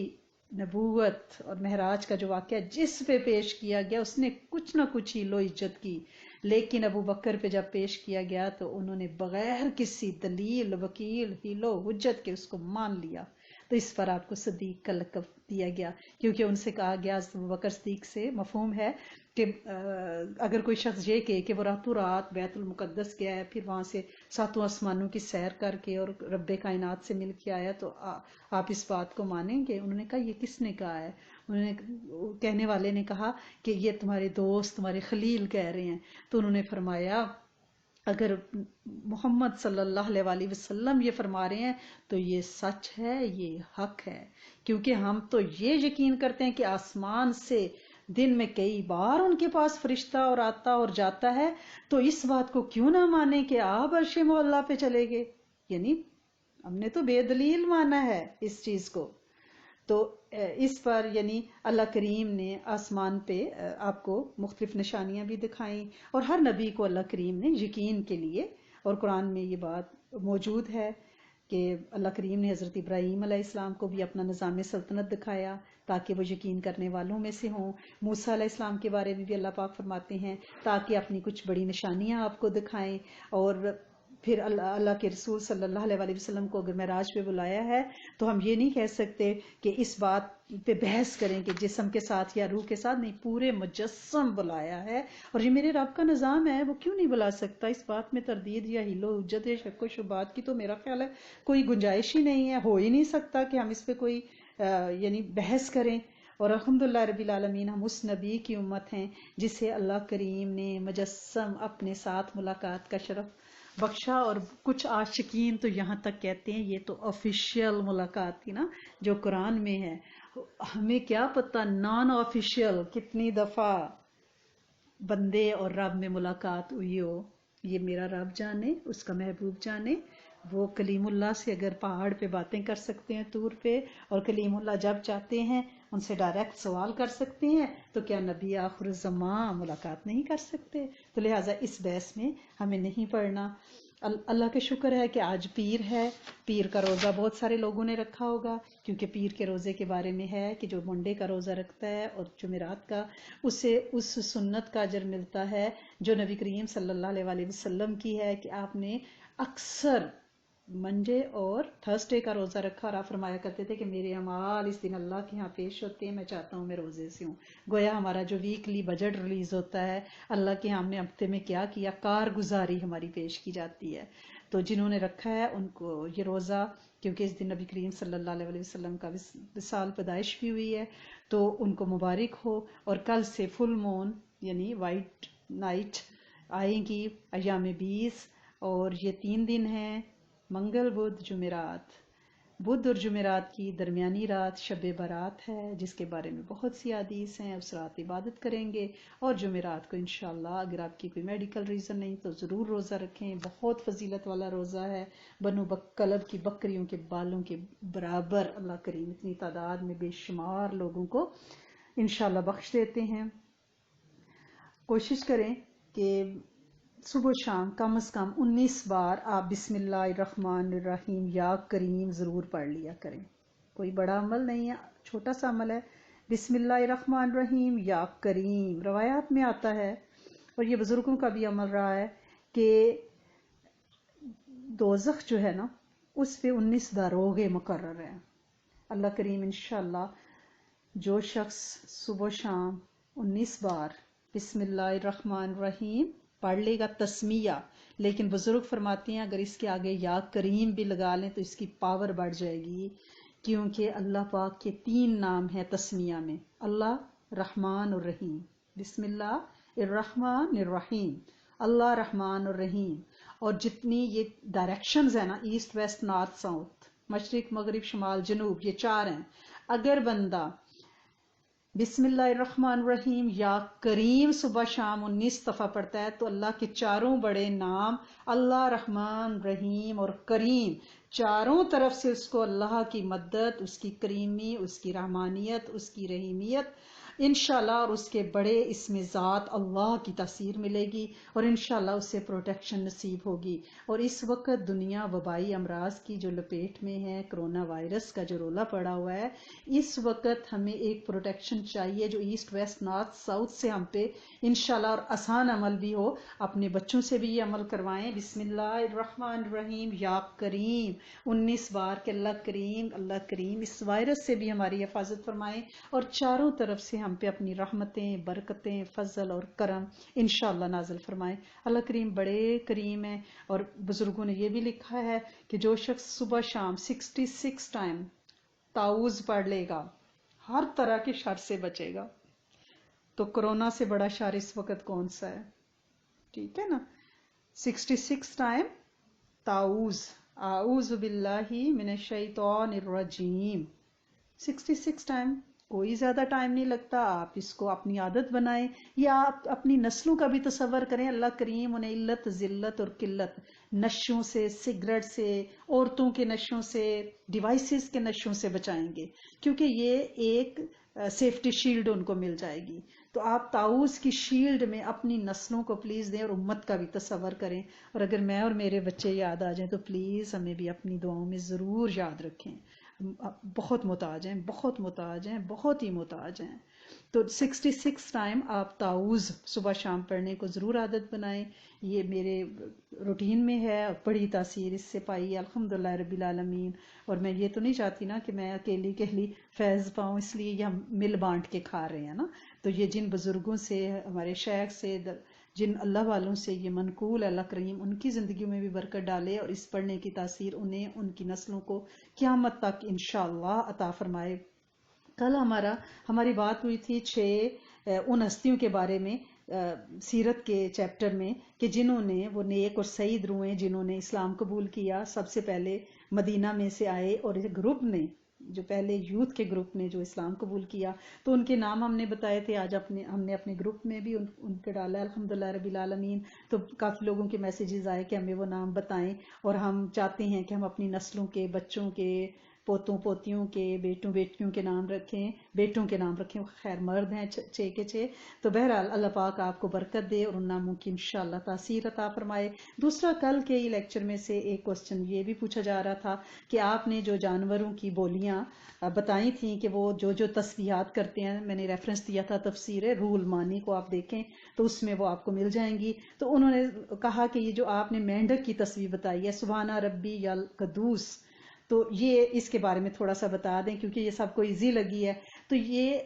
نبوت اور معراج کا جو واقعہ جس پہ پیش کیا گیا اس نے کچھ نہ کچھ ہیلو عزت کی، لیکن ابو بکر پہ جب پیش کیا گیا تو انہوں نے بغیر کسی دلیل وکیل ہیلو حجت کے اس کو مان لیا۔ تو اس پر آپ کو صدیق کا لقب دیا گیا، کیونکہ ان سے کہا گیا ابو بکر صدیق سے مفہوم ہے کہ اگر کوئی شخص یہ کہے کہ وہ راتوں رات بیت المقدس گیا ہے، پھر وہاں سے ساتوں آسمانوں کی سیر کر کے اور رب کائنات سے مل کے آیا، تو آپ اس بات کو مانیں گے؟ انہوں نے کہا یہ کس نے کہا ہے؟ انہوں نے کہنے والے نے کہا کہ یہ تمہارے دوست تمہارے خلیل کہہ رہے ہیں۔ تو انہوں نے فرمایا اگر محمد صلی اللہ علیہ وسلم یہ فرما رہے ہیں تو یہ سچ ہے، یہ حق ہے، کیونکہ ہم تو یہ یقین کرتے ہیں کہ آسمان سے دن میں کئی بار ان کے پاس فرشتہ اور آتا اور جاتا ہے، تو اس بات کو کیوں نہ مانے کہ آپ عرش مولا پہ چلے گئے؟ یعنی ہم نے تو بے دلیل مانا ہے اس چیز کو۔ تو اس پر یعنی اللہ کریم نے آسمان پہ آپ کو مختلف نشانیاں بھی دکھائیں، اور ہر نبی کو اللہ کریم نے یقین کے لیے، اور قرآن میں یہ بات موجود ہے کہ اللہ کریم نے حضرت ابراہیم علیہ السلام کو بھی اپنا نظام سلطنت دکھایا تاکہ وہ یقین کرنے والوں میں سے ہوں۔ موسیٰ علیہ السلام کے بارے میں بھی اللہ پاک فرماتے ہیں تاکہ اپنی کچھ بڑی نشانیاں آپ کو دکھائیں، اور پھر اللہ کے رسول صلی اللہ علیہ وسلم کو اگر معراج پہ بلایا ہے تو ہم یہ نہیں کہہ سکتے کہ اس بات پہ بحث کریں کہ جسم کے ساتھ یا روح کے ساتھ، نہیں، پورے مجسم بلایا ہے، اور یہ میرے رب کا نظام ہے، وہ کیوں نہیں بلا سکتا؟ اس بات میں تردید یا ہیل و حجت یا شک و شبہات کی تو میرا خیال ہے کوئی گنجائش ہی نہیں ہے، ہو ہی نہیں سکتا کہ ہم اس پہ کوئی یعنی بحث کریں۔ اور الحمدللہ رب العالمین، ہم اس نبی کی امت ہیں جسے اللہ کریم نے مجسم اپنے ساتھ ملاقات کا شرف بخشا، اور کچھ عاشقین تو یہاں تک کہتے ہیں یہ تو آفیشیل ملاقات تھی نا جو قرآن میں ہے، ہمیں کیا پتہ نان آفیشیل کتنی دفعہ بندے اور رب میں ملاقات ہوئی ہو، یہ میرا رب جانے، اس کا محبوب جانے۔ وہ کلیم اللہ سے اگر پہاڑ پہ باتیں کر سکتے ہیں طور پہ، اور کلیم اللہ جب چاہتے ہیں ان سے ڈائریکٹ سوال کر سکتے ہیں، تو کیا نبی آخر الزمان ملاقات نہیں کر سکتے؟ تو لہٰذا اس بحث میں ہمیں نہیں پڑنا۔ اللہ کا شکر ہے کہ آج پیر ہے، پیر کا روزہ بہت سارے لوگوں نے رکھا ہوگا، کیونکہ پیر کے روزے کے بارے میں ہے کہ جو منڈے کا روزہ رکھتا ہے اور جمعرات کا، اسے اس سنت کا اجر ملتا ہے جو نبی کریم صلی اللہ علیہ وسلم کی ہے کہ آپ نے اکثر منڈے اور تھرسڈے کا روزہ رکھا، اور آپ فرمایا کرتے تھے کہ میرے اعمال اس دن اللہ کے ہاں پیش ہوتے ہیں، میں چاہتا ہوں میں روزے سے ہوں۔ گویا ہمارا جو ویکلی بجٹ ریلیز ہوتا ہے اللہ کے ہاں ہم نے ہفتے میں کیا کیا، کارگزاری ہماری پیش کی جاتی ہے۔ تو جنہوں نے رکھا ہے ان کو یہ روزہ، کیونکہ اس دن نبی کریم صلی اللہ علیہ وسلم کا وصال پیدائش بھی ہوئی ہے، تو ان کو مبارک ہو۔ اور کل سے فل مون یعنی وائٹ نائٹ آئیں گی، ایام 20، اور یہ 3 دن ہیں، منگل بدھ جمعرات۔ بدھ اور جمعرات کی درمیانی رات شب برات ہے، جس کے بارے میں بہت سی حدیث ہیں، اس رات عبادت کریں گے، اور جمعرات کو انشاءاللہ اگر آپ کی کوئی میڈیکل ریزن نہیں تو ضرور روزہ رکھیں، بہت فضیلت والا روزہ ہے، بنو کلب کی بکریوں کے بالوں کے برابر اللہ کریم اتنی تعداد میں بے شمار لوگوں کو انشاءاللہ بخش دیتے ہیں۔ کوشش کریں کہ صبح و شام کم از کم 19 بار آپ بسم اللہ الرحمن الرحیم یا کریم ضرور پڑھ لیا کریں۔ کوئی بڑا عمل نہیں ہے، چھوٹا سا عمل ہے، بسم اللہ الرحمن الرحیم یا کریم۔ روایات میں آتا ہے، اور یہ بزرگوں کا بھی عمل رہا ہے، کہ دوزخ جو ہے نا اس پہ 19 داروغے مقرر ہیں۔ اللہ کریم انشاءاللہ جو شخص صبح و شام 19 بار بسم اللہ الرحمن الرحیم پڑھ لے گا تسمیہ، لیکن بزرگ فرماتے ہیں اگر اس کے آگے یا کریم بھی لگا لیں تو اس کی پاور بڑھ جائے گی، کیونکہ اللہ پاک کے 3 نام ہیں تسمیہ میں، اللہ رحمان الرحیم، بسم اللہ الرحمن الرحیم، اللہ رحمان الرحیم۔ اور جتنی یہ ڈائریکشنز ہیں نا، ایسٹ ویسٹ نارتھ ساؤتھ، مشرق مغرب شمال جنوب، یہ 4 ہیں۔ اگر بندہ بسم اللہ الرحمن الرحیم یا کریم صبح شام 19 دفعہ پڑھتا ہے تو اللہ کے 4 بڑے نام اللہ رحمان رحیم اور کریم، چاروں طرف سے اس کو اللہ کی مدد، اس کی کریمی، اس کی رحمانیت، اس کی رحیمیت انشاءاللہ، اور اس کے بڑے اسم ذات اللہ کی تاثیر ملے گی، اور انشاءاللہ اسے پروٹیکشن نصیب ہوگی۔ اور اس وقت دنیا وبائی امراض کی جو لپیٹ میں ہے، کرونا وائرس کا جو رولا پڑا ہوا ہے، اس وقت ہمیں ایک پروٹیکشن چاہیے جو ایسٹ ویسٹ نارتھ ساؤتھ سے ہم پہ انشاءاللہ، اور آسان عمل بھی ہو، اپنے بچوں سے بھی یہ عمل کروائیں، بسم اللہ الرحمن الرحیم یا کریم 19 بار، کہ اللہ کریم اس وائرس سے بھی ہماری حفاظت فرمائیں، اور چاروں طرف سے ہم پہ اپنی رحمتیں، برکتیں، فضل اور کرم انشاءاللہ نازل فرمائیں۔ اللہ کریم بڑے کریم ہے، اور بزرگوں نے یہ بھی لکھا ہے کہ جو شخص صبح شام 66 ٹائم تعوذ پڑھ لے گا ہر طرح کے شر سے بچے گا۔ تو کرونا سے بڑا شر اس وقت کون سا ہے؟ ٹھیک ہے نا، 66 ٹائم تعوذ، اعوذ باللہ من الشیطان الرجیم، 66 ٹائم، کوئی زیادہ ٹائم نہیں لگتا، آپ اس کو اپنی عادت بنائیں، یا آپ اپنی نسلوں کا بھی تصور کریں، اللہ کریم انہیں علت ذلت اور قلت، نشوں سے، سگریٹ سے، عورتوں کے نشوں سے، ڈیوائسز کے نشوں سے بچائیں گے، کیونکہ یہ ایک سیفٹی شیلڈ ان کو مل جائے گی۔ تو آپ تعوذ کی شیلڈ میں اپنی نسلوں کو پلیز دیں، اور امت کا بھی تصور کریں، اور اگر میں اور میرے بچے یاد آ جائیں تو پلیز ہمیں بھی اپنی دعاؤں میں ضرور یاد رکھیں۔ بہت محتاج ہیں، بہت محتاج ہیں، بہت ہی محتاج ہیں. تو 66 ٹائم آپ تعوذ صبح شام پڑھنے کو ضرور عادت بنائیں. یہ میرے روٹین میں ہے، بڑی تاثیر اس سے پائی ہے الحمدللہ رب العالمین. اور میں یہ تو نہیں چاہتی نا کہ میں اکیلی کہلی فیض پاؤں، اس لیے یہ ہم مل بانٹ کے کھا رہے ہیں نا. تو یہ جن بزرگوں سے، ہمارے شیخ سے، جن اللہ والوں سے یہ منقول ہے، اللہ کریم ان کی زندگیوں میں بھی برکت ڈالے اور اس پڑھنے کی تاثیر انہیں، ان کی نسلوں کو قیامت تک انشاءاللہ عطا فرمائے. کل ہماری بات ہوئی تھی ان ہستیوں کے بارے میں سیرت کے چیپٹر میں کہ جنہوں نے، وہ نیک اور سعید روح ہیں جنہوں نے اسلام قبول کیا. سب سے پہلے مدینہ میں سے آئے اور ایک گروپ نے، جو پہلے یوتھ کے گروپ نے جو اسلام قبول کیا، تو ان کے نام ہم نے بتائے تھے. آج ہم نے اپنے گروپ میں بھی ان پہ ڈالا الحمدللہ رب العالمین. تو کافی لوگوں کے میسیجز آئے کہ ہمیں وہ نام بتائیں، اور ہم چاہتے ہیں کہ ہم اپنی نسلوں کے بچوں کے، پوتوں پوتیوں کے، بیٹوں بیٹیوں کے نام رکھیں، بیٹوں کے نام رکھیں. خیر مرد ہیں 6 کے 6. تو بہرحال اللہ پاک آپ کو برکت دے اور ان ناموں کی انشاءاللہ تاثیر عطا فرمائے. دوسرا، کل کے ہی لیکچر میں سے ایک کوسچن یہ بھی پوچھا جا رہا تھا کہ آپ نے جو جانوروں کی بولیاں بتائی تھیں کہ وہ جو تسبیحات کرتے ہیں، میں نے ریفرنس دیا تھا تفسیر روح المانی کو، آپ دیکھیں تو اس میں وہ آپ کو مل جائیں گی. تو انہوں نے کہا کہ یہ جو آپ نے مینڈک کی تصویر بتائی ہے سبحانہ ربی القدوس، تو یہ اس کے بارے میں تھوڑا سا بتا دیں کیونکہ یہ سب کو ایزی لگی ہے. تو یہ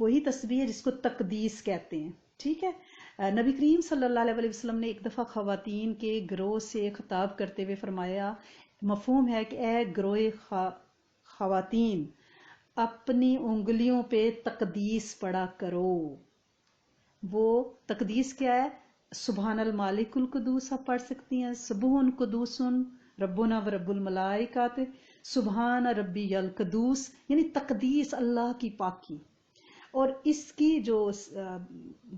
وہی تسبیح ہے جس کو تقدیس کہتے ہیں. ٹھیک ہے. نبی کریم صلی اللہ علیہ وسلم نے ایک دفعہ خواتین کے گروہ سے خطاب کرتے ہوئے فرمایا، مفہوم ہے کہ اے گروہ خواتین، اپنی انگلیوں پہ تقدیس پڑھا کرو. وہ تقدیس کیا ہے؟ سبحان المالک القدوس آپ پڑھ سکتی ہیں، سبحان قدوسن ربنا و رب الملائکات، سبحان ربی القدوس، یعنی تقدیس، اللہ کی پاکی. اور اس کی جو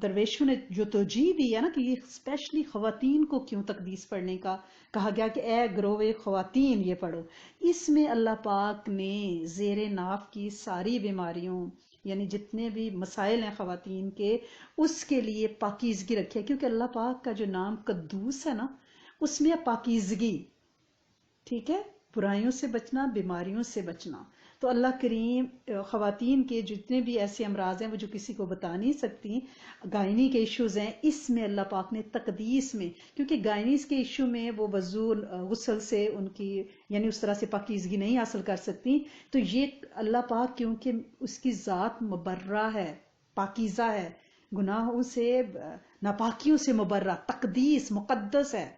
درویشوں نے جو توجیہ دی ہے نا کہ یہ اسپیشلی خواتین کو کیوں تقدیس پڑھنے کا کہا گیا کہ اے گروہ خواتین یہ پڑھو، اس میں اللہ پاک نے زیر ناف کی ساری بیماریوں، یعنی جتنے بھی مسائل ہیں خواتین کے، اس کے لیے پاکیزگی رکھی ہے. کیونکہ اللہ پاک کا جو نام قدوس ہے نا، اس میں پاکیزگی، ٹھیک ہے، برائیوں سے بچنا، بیماریوں سے بچنا. تو اللہ کریم خواتین کے جتنے بھی ایسے امراض ہیں وہ جو کسی کو بتا نہیں سکتی، گائنی کے ایشوز ہیں، اس میں اللہ پاک نے تقدیس میں، کیونکہ گائنیز کے ایشو میں وہ وضو غسل سے ان کی، یعنی اس طرح سے پاکیزگی نہیں حاصل کر سکتی. تو یہ اللہ پاک کیونکہ اس کی ذات مبرہ ہے، پاکیزہ ہے، گناہوں سے، ناپاکیوں سے مبرہ، تقدیس، مقدس ہے،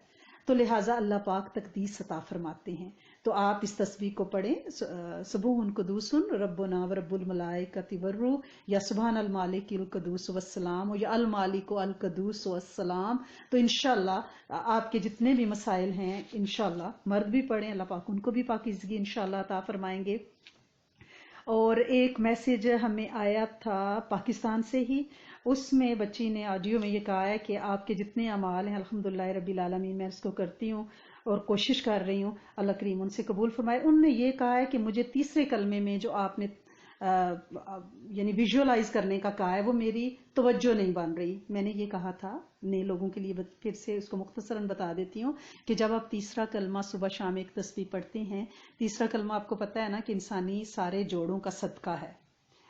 تو لہٰذا اللہ پاک تقدیس عطا فرماتے ہیں. تو آپ اس تسبیح کو پڑھیں، سبحان قدوس ربنا و رب الملائکۃ والروح، یا سبحان المالک القدوس والسلام، یا المالک القدوس والسلام. تو انشاءاللہ آپ کے جتنے بھی مسائل ہیں، انشاءاللہ مرد بھی پڑھیں، اللہ پاک ان کو بھی پاکیزگی انشاءاللہ عطا فرمائیں گے. اور ایک میسیج ہمیں آیا تھا پاکستان سے ہی، اس میں بچی نے آڈیو میں یہ کہا ہے کہ آپ کے جتنے اعمال ہیں الحمدللہ رب العالمین، میں اس کو کرتی ہوں اور کوشش کر رہی ہوں، اللہ کریم ان سے قبول فرمائے. انہوں نے یہ کہا ہے کہ مجھے تیسرے کلمے میں جو آپ نے یعنی ویژولائز کرنے کا کہا ہے، وہ میری توجہ نہیں بن رہی. میں نے یہ کہا تھا نئے لوگوں کے لیے، پھر سے اس کو مختصراً بتا دیتی ہوں کہ جب آپ تیسرا کلمہ صبح شام ایک تسبیح پڑھتے ہیں، تیسرا کلمہ آپ کو پتہ ہے نا کہ انسانی سارے جوڑوں کا صدقہ ہے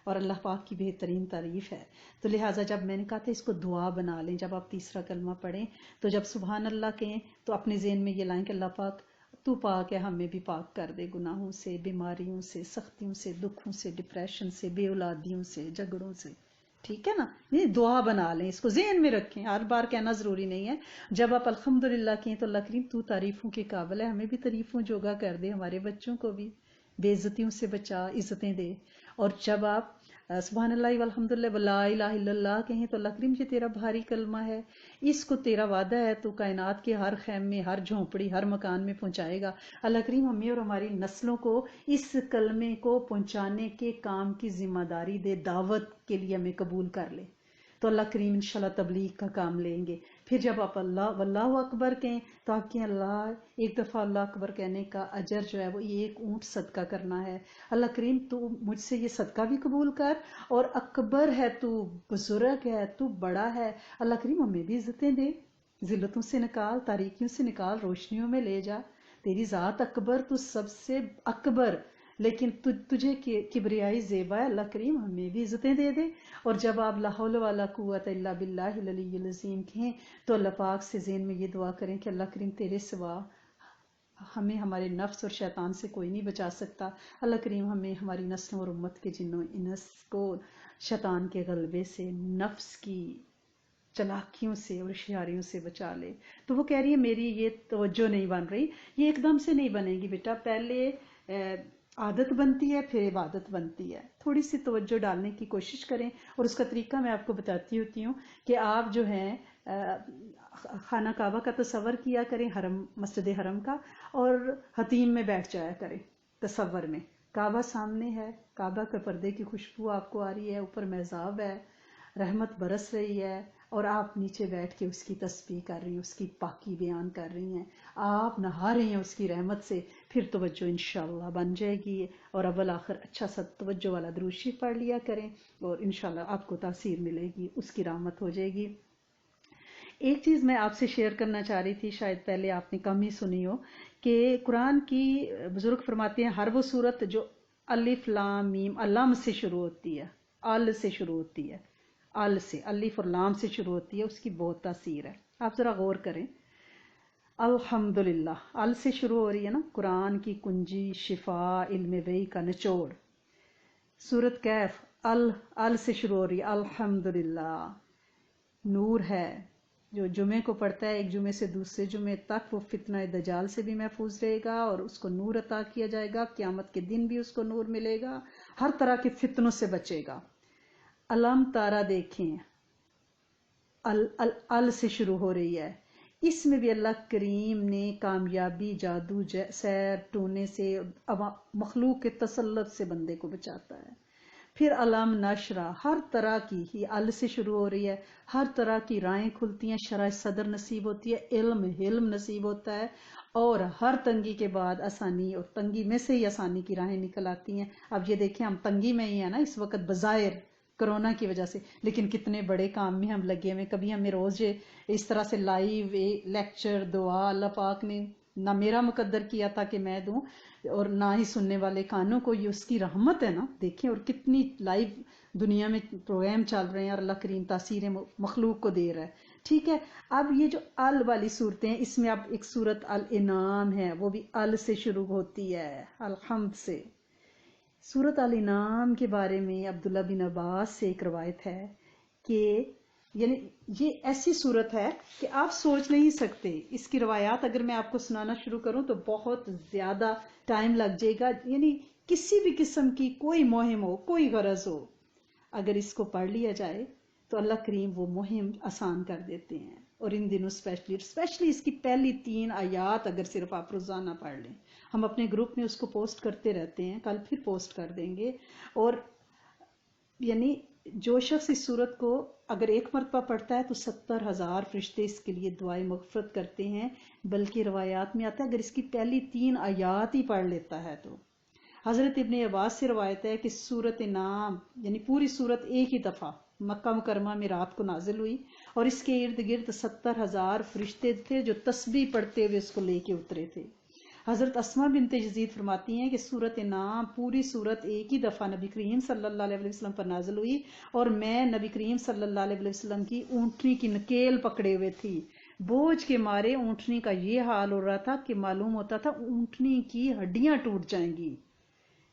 اور اللہ پاک کی بہترین تعریف ہے. تو لہٰذا جب میں نے کہا تھا اس کو دعا بنا لیں، جب آپ تیسرا کلمہ پڑھیں تو جب سبحان اللہ کہیں تو اپنے ذہن میں یہ لائیں کہ اللہ پاک تو پاک ہے، ہمیں بھی پاک کر دے گناہوں سے، بیماریوں سے، سختیوں سے، دکھوں سے، ڈپریشن سے، بے اولادیوں سے، جھگڑوں سے. ٹھیک ہے نا، یہ دعا بنا لیں، اس کو ذہن میں رکھیں، ہر بار کہنا ضروری نہیں ہے. جب آپ الحمدللہ کہیں تو اللہ کریم تو تعریفوں کے قابل ہے، ہمیں بھی تعریفوں جوگا کر دے، ہمارے بچوں کو بھی بے عزتیوں سے بچا، عزتیں دے. اور جب آپ سبحان اللہ والحمدللہ ولا الہ الا اللہ کہیں تو اللہ کریم یہ تیرا بھاری کلمہ ہے، اس کو تیرا وعدہ ہے تو کائنات کے ہر خیم میں، ہر جھونپڑی، ہر مکان میں پہنچائے گا. اللہ کریم ہمیں اور ہماری نسلوں کو اس کلمے کو پہنچانے کے کام کی ذمہ داری دے، دعوت کے لیے ہمیں قبول کر لے. تو اللہ کریم انشاءاللہ تبلیغ کا کام لیں گے. پھر جب آپ اللہ واللہ اکبر کہیں تو آپ کہیں اللہ، ایک دفعہ اللہ اکبر کہنے کا اجر جو ہے وہ ایک اونٹ صدقہ کرنا ہے. اللہ کریم تو مجھ سے یہ صدقہ بھی قبول کر، اور اکبر ہے تو، بزرگ ہے تو، بڑا ہے، اللہ کریم ہمیں بھی عزتیں دے، ذلتوں سے نکال، تاریکیوں سے نکال، روشنیوں میں لے جا. تیری ذات اکبر، تو سب سے اکبر، لیکن تجھے کبریائی زیبا ہے، اللہ کریم ہمیں بھی عزتیں دے دے. اور جب آپ لا حول ولا قوت الا باللہ العلی العظیم کہیں تو اللہ پاک سے ذہن میں یہ دعا کریں کہ اللہ کریم تیرے سوا ہمیں ہمارے نفس اور شیطان سے کوئی نہیں بچا سکتا. اللہ کریم ہمیں ہماری نسلوں اور امت کے جنوں انس کو شیطان کے غلبے سے، نفس کی چلاکیوں سے اور ہوشیاریوں سے بچا لے. تو وہ کہہ رہی ہے میری یہ توجہ نہیں بن رہی. یہ ایک دم سے نہیں بنے گی بیٹا، پہلے عادت بنتی ہے پھر عبادت بنتی ہے. تھوڑی سی توجہ ڈالنے کی کوشش کریں. اور اس کا طریقہ میں آپ کو بتاتی ہوتی ہوں کہ آپ جو ہیں خانہ کعبہ کا تصور کیا کریں، حرم، مسجد حرم کا، اور حتیم میں بیٹھ جایا کریں. تصور میں کعبہ سامنے ہے، کعبہ کے پردے کی خوشبو آپ کو آ رہی ہے، اوپر میزاب ہے، رحمت برس رہی ہے، اور آپ نیچے بیٹھ کے اس کی تسبیح کر رہی ہیں، اس کی پاکی بیان کر رہی ہیں، آپ نہا رہی ہیں اس کی رحمت سے. پھر توجہ انشاءاللہ بن جائے گی. اور اول آخر اچھا سا توجہ والا درود شریف پڑھ لیا کریں اور انشاءاللہ آپ کو تاثیر ملے گی، اس کی رحمت ہو جائے گی. ایک چیز میں آپ سے شیئر کرنا چاہ رہی تھی، شاید پہلے آپ نے کم ہی سنی ہو، کہ قرآن کی بزرگ فرماتے ہیں ہر وہ صورت جو الف لام میم علم سے شروع ہوتی ہے، ال سے شروع ہوتی ہے، ال سے، الف اور لام سے شروع ہوتی ہے، اس کی بہت تاثیر ہے. آپ ذرا غور کریں. الحمدللہ، ال سے شروع ہو رہی ہے نا، قرآن کی کنجی، شفا، علم وحی کا نچوڑ. سورت کیف ال سے شروع ہو رہی ہے، الحمدللہ. نور ہے، جو جمعے کو پڑھتا ہے ایک جمعے سے دوسرے جمعے تک وہ فتنہ دجال سے بھی محفوظ رہے گا اور اس کو نور عطا کیا جائے گا. قیامت کے دن بھی اس کو نور ملے گا، ہر طرح کے فتنوں سے بچے گا. علم تارا دیکھیں، ال سے شروع ہو رہی ہے. اس میں بھی اللہ کریم نے کامیابی، جادو، سیر، ٹونے سے، مخلوق کے تسلط سے بندے کو بچاتا ہے. پھر علم نشرہ، ہر طرح کی ہی ال سے شروع ہو رہی ہے، ہر طرح کی راہیں کھلتی ہیں، شرح صدر نصیب ہوتی ہے، علم نصیب ہوتا ہے، اور ہر تنگی کے بعد آسانی، اور تنگی میں سے ہی آسانی کی راہیں نکل آتی ہیں. اب یہ دیکھیں ہم تنگی میں ہی ہیں نا اس وقت بظاہر کرونا کی وجہ سے، لیکن کتنے بڑے کام میں ہم لگے ہوئے. کبھی ہمیں روز اس طرح سے لائیو لیکچر، دعا اللہ پاک نے نہ میرا مقدر کیا تھا کہ میں دوں، اور نہ ہی سننے والے کانوں کو. یہ اس کی رحمت ہے نا. دیکھیں اور کتنی لائیو دنیا میں پروگرام چل رہے ہیں اور اللہ کریم تاثیر مخلوق کو دے رہا ہے. ٹھیک ہے. اب یہ جو ال والی صورتیں ہیں، اس میں اب ایک صورت الانعام ہے، وہ بھی ال سے شروع ہوتی ہے، الحمد سے. سورت الانعام کے بارے میں عبداللہ بن عباس سے ایک روایت ہے کہ یعنی یہ ایسی صورت ہے کہ آپ سوچ نہیں سکتے. اس کی روایات اگر میں آپ کو سنانا شروع کروں تو بہت زیادہ ٹائم لگ جائے گا. یعنی کسی بھی قسم کی کوئی مہم ہو، کوئی غرض ہو، اگر اس کو پڑھ لیا جائے تو اللہ کریم وہ مہم آسان کر دیتے ہیں. اور ان دنوں اسپیشلی اس کی پہلی 3 آیات اگر صرف آپ روزانہ پڑھ لیں. ہم اپنے گروپ میں اس کو پوسٹ کرتے رہتے ہیں، کل پھر پوسٹ کر دیں گے. اور یعنی جو شخص اس صورت کو اگر ایک مرتبہ پڑھتا ہے تو 70,000 فرشتے اس کے لیے دعائیں مغفرت کرتے ہیں. بلکہ روایات میں آتا ہے اگر اس کی پہلی 3 آیات ہی پڑھ لیتا ہے تو. حضرت ابن عباس سے روایت ہے کہ سورت نام یعنی پوری سورت ایک ہی دفعہ مکہ مکرمہ میں رات کو نازل ہوئی، اور اس کے ارد گرد 70,000 فرشتے تھے جو تسبیح پڑھتے ہوئے اس کو لے کے اترے تھے. حضرت اسما بنت یزید فرماتی ہیں کہ سورت نام پوری سورت ایک ہی دفعہ نبی کریم صلی اللہ علیہ وسلم پر نازل ہوئی، اور میں نبی کریم صلی اللہ علیہ وسلم کی اونٹنی کی نکیل پکڑے ہوئے تھی. بوجھ کے مارے اونٹنی کا یہ حال ہو رہا تھا کہ معلوم ہوتا تھا اونٹنی کی ہڈیاں ٹوٹ جائیں گی.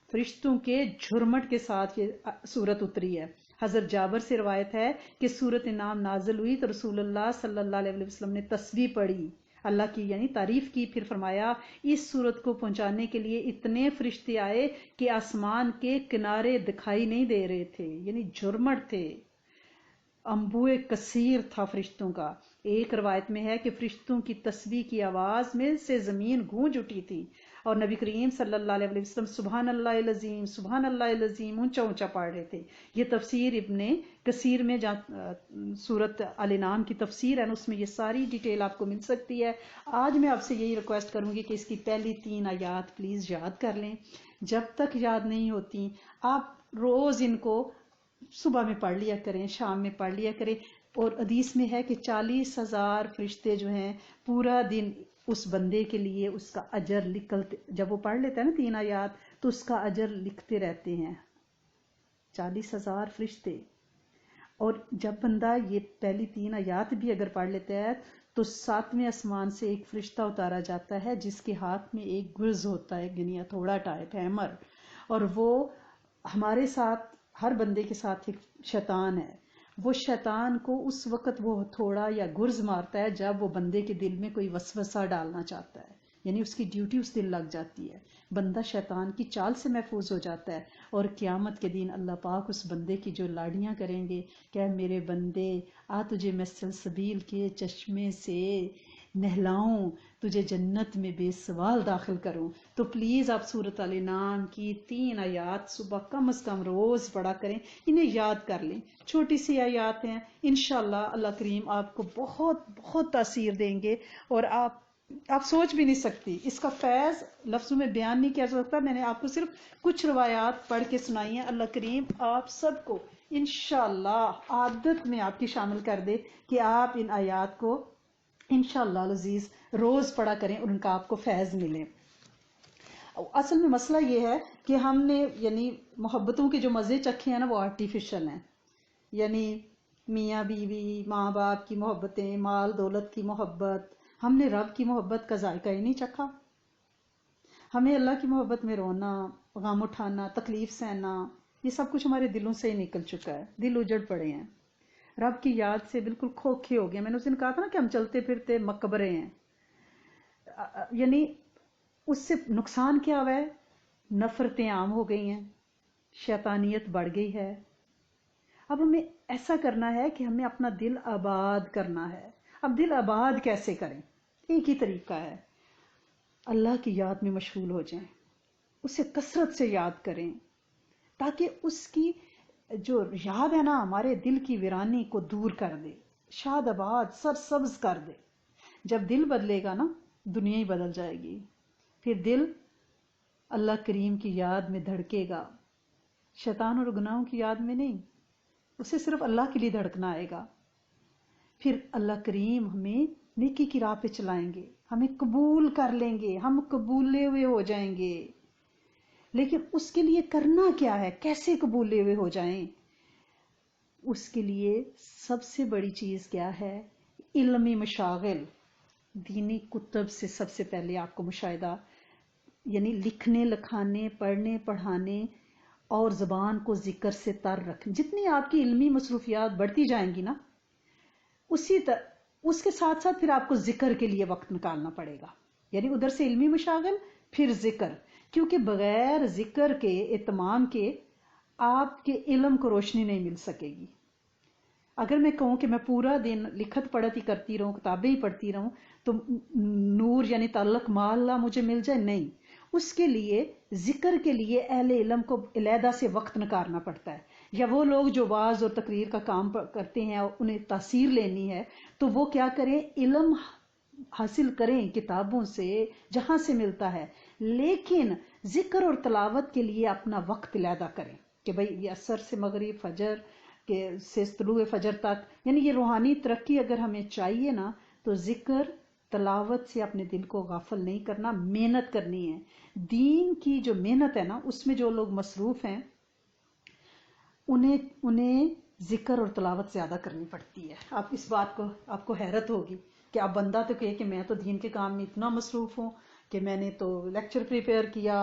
فرشتوں کے جھرمٹ کے ساتھ یہ سورت اتری ہے. حضرت جابر سے روایت ہے کہ سورت نام نازل ہوئی تو رسول اللہ صلی اللہ علیہ وسلم نے تسبیح پڑھی، اللہ کی یعنی تعریف کی. پھر فرمایا اس سورت کو پہنچانے کے لیے اتنے فرشتے آئے کہ آسمان کے کنارے دکھائی نہیں دے رہے تھے، یعنی جھرمٹ تھے، انبوئے کثیر تھا فرشتوں کا. ایک روایت میں ہے کہ فرشتوں کی تسبیح کی آواز میں سے زمین گونج اٹھی تھی، اور نبی کریم صلی اللہ علیہ وسلم سبحان اللہ العظیم، سبحان اللہ العظیم اونچا اونچا پڑھ رہے تھے. یہ تفسیر ابن کثیر میں سورت الانعام کی تفسیر ہے، اس میں یہ ساری ڈیٹیل آپ کو مل سکتی ہے. آج میں آپ سے یہی ریکویسٹ کروں گی کہ اس کی پہلی 3 آیات پلیز یاد کر لیں. جب تک یاد نہیں ہوتی آپ روز ان کو صبح میں پڑھ لیا کریں، شام میں پڑھ لیا کریں. اور حدیث میں ہے کہ 40,000 فرشتے جو ہیں پورا دن اس بندے کے لیے اس کا اجر نکلتے، جب وہ پڑھ لیتا ہے نا 3 آیات تو اس کا اجر لکھتے رہتے ہیں 40,000 فرشتے. اور جب بندہ یہ پہلی 3 آیات بھی اگر پڑھ لیتا ہے تو 7ویں آسمان سے ایک فرشتہ اتارا جاتا ہے جس کے ہاتھ میں ایک گرز ہوتا ہے، یعنی تھوڑا ٹائپ ہیمر، اور وہ ہمارے ساتھ، ہر بندے کے ساتھ ایک شیطان ہے. وہ شیطان کو اس وقت وہ تھوڑا یا گرز مارتا ہے جب وہ بندے کے دل میں کوئی وسوسہ ڈالنا چاہتا ہے، یعنی اس کی ڈیوٹی اس دن لگ جاتی ہے. بندہ شیطان کی چال سے محفوظ ہو جاتا ہے، اور قیامت کے دن اللہ پاک اس بندے کی جو لاڑیاں کریں گے کہ اے میرے بندے آ تجھے میں سلسبیل کے چشمے سے نہلاؤں، تجھے جنت میں بے سوال داخل کروں. تو پلیز آپ سورۃ الانعام کی 3 آیات صبح کم از کم روز پڑھا کریں، انہیں یاد کر لیں. چھوٹی سی آیات ہیں، انشاءاللہ اللہ کریم آپ کو بہت بہت تاثیر دیں گے، اور آپ سوچ بھی نہیں سکتی اس کا فیض لفظوں میں بیان نہیں کیا جا سکتا. میں نے آپ کو صرف کچھ روایات پڑھ کے سنائی ہیں. اللہ کریم آپ سب کو انشاءاللہ عادت میں آپ کی شامل کر دے کہ آپ ان آیات کو انشاءاللہ العزیز روز پڑھا کریں اور ان کا آپ کو فیض ملے. اصل میں مسئلہ یہ ہے کہ ہم نے یعنی محبتوں کے جو مزے چکھے ہیں نا وہ آرٹیفیشل ہیں، یعنی میاں بیوی، ماں باپ کی محبتیں، مال دولت کی محبت. ہم نے رب کی محبت کا ذائقہ ہی نہیں چکھا. ہمیں اللہ کی محبت میں رونا، غم اٹھانا، تکلیف سہنا، یہ سب کچھ ہمارے دلوں سے ہی نکل چکا ہے. دل اجڑ پڑے ہیں، رب کی یاد سے بالکل کھوکھے ہو گئے. میں نے اس دن کہا تھا نا کہ ہم چلتے پھرتے مقبرے ہیں. یعنی اس سے نقصان کیا ہوا ہے؟ نفرتیں عام ہو گئی ہیں، شیطانیت بڑھ گئی ہے. اب ہمیں ایسا کرنا ہے کہ ہمیں اپنا دل آباد کرنا ہے. اب دل آباد کیسے کریں؟ ایک ہی طریقہ ہے، اللہ کی یاد میں مشغول ہو جائیں، اسے کثرت سے یاد کریں، تاکہ اس کی جو یاد ہے نا ہمارے دل کی ویرانی کو دور کر دے، شاد آباد سرسبز کر دے. جب دل بدلے گا نا دنیا ہی بدل جائے گی. پھر دل اللہ کریم کی یاد میں دھڑکے گا، شیطان اور گناہوں کی یاد میں نہیں. اسے صرف اللہ کے لیے دھڑکنا آئے گا. پھر اللہ کریم ہمیں نیکی کی راہ پہ چلائیں گے، ہمیں قبول کر لیں گے، ہم قبولے ہوئے ہو جائیں گے. لیکن اس کے لیے کرنا کیا ہے؟ کیسے قبولے ہوئے ہو جائیں؟ اس کے لیے سب سے بڑی چیز کیا ہے؟ علمی مشاغل. دینی کتب سے سب سے پہلے آپ کو مشاہدہ، یعنی لکھنے لکھانے، پڑھنے پڑھانے اور زبان کو ذکر سے تر رکھیں. جتنی آپ کی علمی مصروفیات بڑھتی جائیں گی نا اس کے ساتھ ساتھ پھر آپ کو ذکر کے لیے وقت نکالنا پڑے گا. یعنی ادھر سے علمی مشاغل، پھر ذکر، کیونکہ بغیر ذکر کے اہتمام کے آپ کے علم کو روشنی نہیں مل سکے گی. اگر میں کہوں کہ میں پورا دن لکھت پڑھت ہی کرتی رہوں، کتابیں ہی پڑھتی رہوں تو نور یعنی تعلق مع مجھے مل جائے، نہیں. اس کے لیے ذکر کے لیے اہل علم کو علیحدہ سے وقت نکالنا پڑتا ہے. یا وہ لوگ جو واعظ اور تقریر کا کام کرتے ہیں اور انہیں تاثیر لینی ہے تو وہ کیا کریں؟ علم حاصل کریں کتابوں سے جہاں سے ملتا ہے، لیکن ذکر اور تلاوت کے لیے اپنا وقت علیحدہ کریں کہ بھئی یہ عصر سے مغرب، فجر کے سے طلوع فجر تک. یعنی یہ روحانی ترقی اگر ہمیں چاہیے نا تو ذکر تلاوت سے اپنے دل کو غافل نہیں کرنا، محنت کرنی ہے. دین کی جو محنت ہے نا اس میں جو لوگ مصروف ہیں انہیں ذکر اور تلاوت زیادہ کرنی پڑتی ہے. آپ اس بات کو آپ کو حیرت ہوگی کہ اب بندہ تو کہے کہ میں تو دین کے کام میں اتنا مصروف ہوں کہ میں نے تو لیکچر پریپیئر کیا،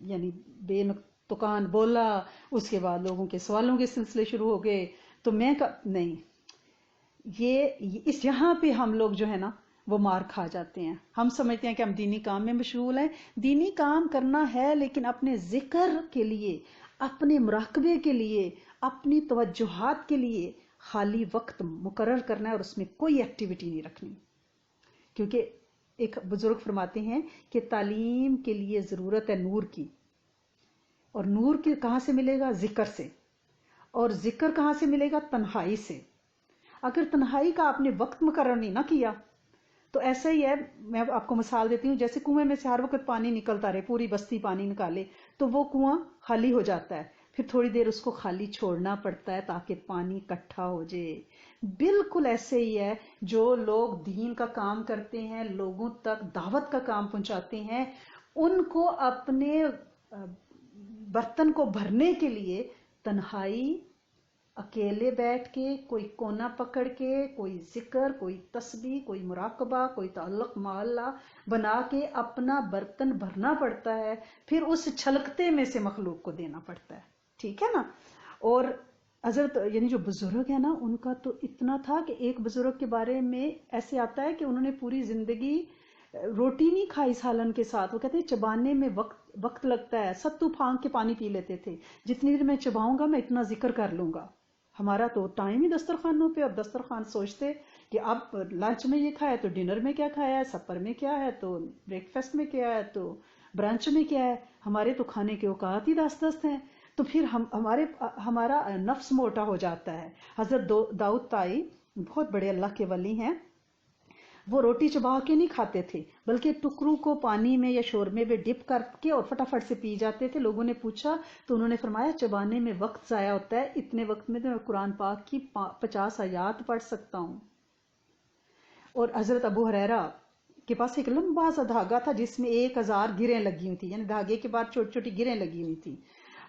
یعنی بے تکان بولا، اس کے بعد لوگوں کے سوالوں کے سلسلے شروع ہو گئے تو میں نہیں. یہ اس یہاں پہ ہم لوگ جو ہے نا وہ مار کھا جاتے ہیں. ہم سمجھتے ہیں کہ ہم دینی کام میں مشغول ہیں. دینی کام کرنا ہے لیکن اپنے ذکر کے لیے، اپنے مراقبے کے لیے، اپنی توجہات کے لیے خالی وقت مقرر کرنا ہے اور اس میں کوئی ایکٹیویٹی نہیں رکھنی. کیونکہ ایک بزرگ فرماتے ہیں کہ تعلیم کے لیے ضرورت ہے نور کی، اور نور کی کہاں سے ملے گا؟ ذکر سے. اور ذکر کہاں سے ملے گا؟ تنہائی سے. اگر تنہائی کا آپ نے وقت مقرر نہیں نہ کیا تو ایسا ہی ہے. میں آپ کو مثال دیتی ہوں، جیسے کنویں میں سے ہر وقت پانی نکلتا رہے، پوری بستی پانی نکالے تو وہ کنواں خالی ہو جاتا ہے. پھر تھوڑی دیر اس کو خالی چھوڑنا پڑتا ہے تاکہ پانی اکٹھا ہو جائے. بالکل ایسے ہی ہے جو لوگ دین کا کام کرتے ہیں، لوگوں تک دعوت کا کام پہنچاتے ہیں، ان کو اپنے برتن کو بھرنے کے لیے تنہائی، اکیلے بیٹھ کے، کوئی کونا پکڑ کے، کوئی ذکر، کوئی تسبیح، کوئی مراقبہ، کوئی تعلق مع اللہ بنا کے اپنا برتن بھرنا پڑتا ہے، پھر اس چھلکتے میں سے مخلوق کو دینا پڑتا ہے، ٹھیک ہے نا۔ اور حضرت یعنی جو بزرگ ہے نا، ان کا تو اتنا تھا کہ ایک بزرگ کے بارے میں ایسے آتا ہے کہ انہوں نے پوری زندگی روٹی نہیں کھائی سالن کے ساتھ، وہ کہتے ہیں چبانے میں وقت لگتا ہے، ستو پھانک کے پانی پی لیتے تھے، جتنی دیر میں چباؤں گا میں اتنا ذکر کر لوں گا۔ ہمارا تو ٹائم ہی دسترخوانوں پہ، اور دسترخوان سوچتے کہ اب لنچ میں یہ کھایا تو ڈنر میں کیا کھایا ہے، سپر میں کیا ہے تو بریک فاسٹ میں کیا ہے تو برنچ میں کیا ہے، ہمارے تو کھانے کے اوقات ہی 10 ہیں، تو پھر ہمارا نفس موٹا ہو جاتا ہے۔ حضرت داؤد طائی بہت بڑے اللہ کے ولی ہیں، وہ روٹی چبا کے نہیں کھاتے تھے، بلکہ ٹکرو کو پانی میں یا شوربے میں ڈپ کر کے اور فٹافٹ سے پی جاتے تھے۔ لوگوں نے پوچھا تو انہوں نے فرمایا چبانے میں وقت ضائع ہوتا ہے، اتنے وقت میں تو میں قرآن پاک کی 50 آیات پڑھ سکتا ہوں۔ اور حضرت ابو ہریرہ کے پاس ایک لمبا سا دھاگا تھا جس میں 1000 گریں لگی ہوئی تھی، یعنی دھاگے کے بعد چھوٹی چھوٹی گریں لگی ہوئی تھی،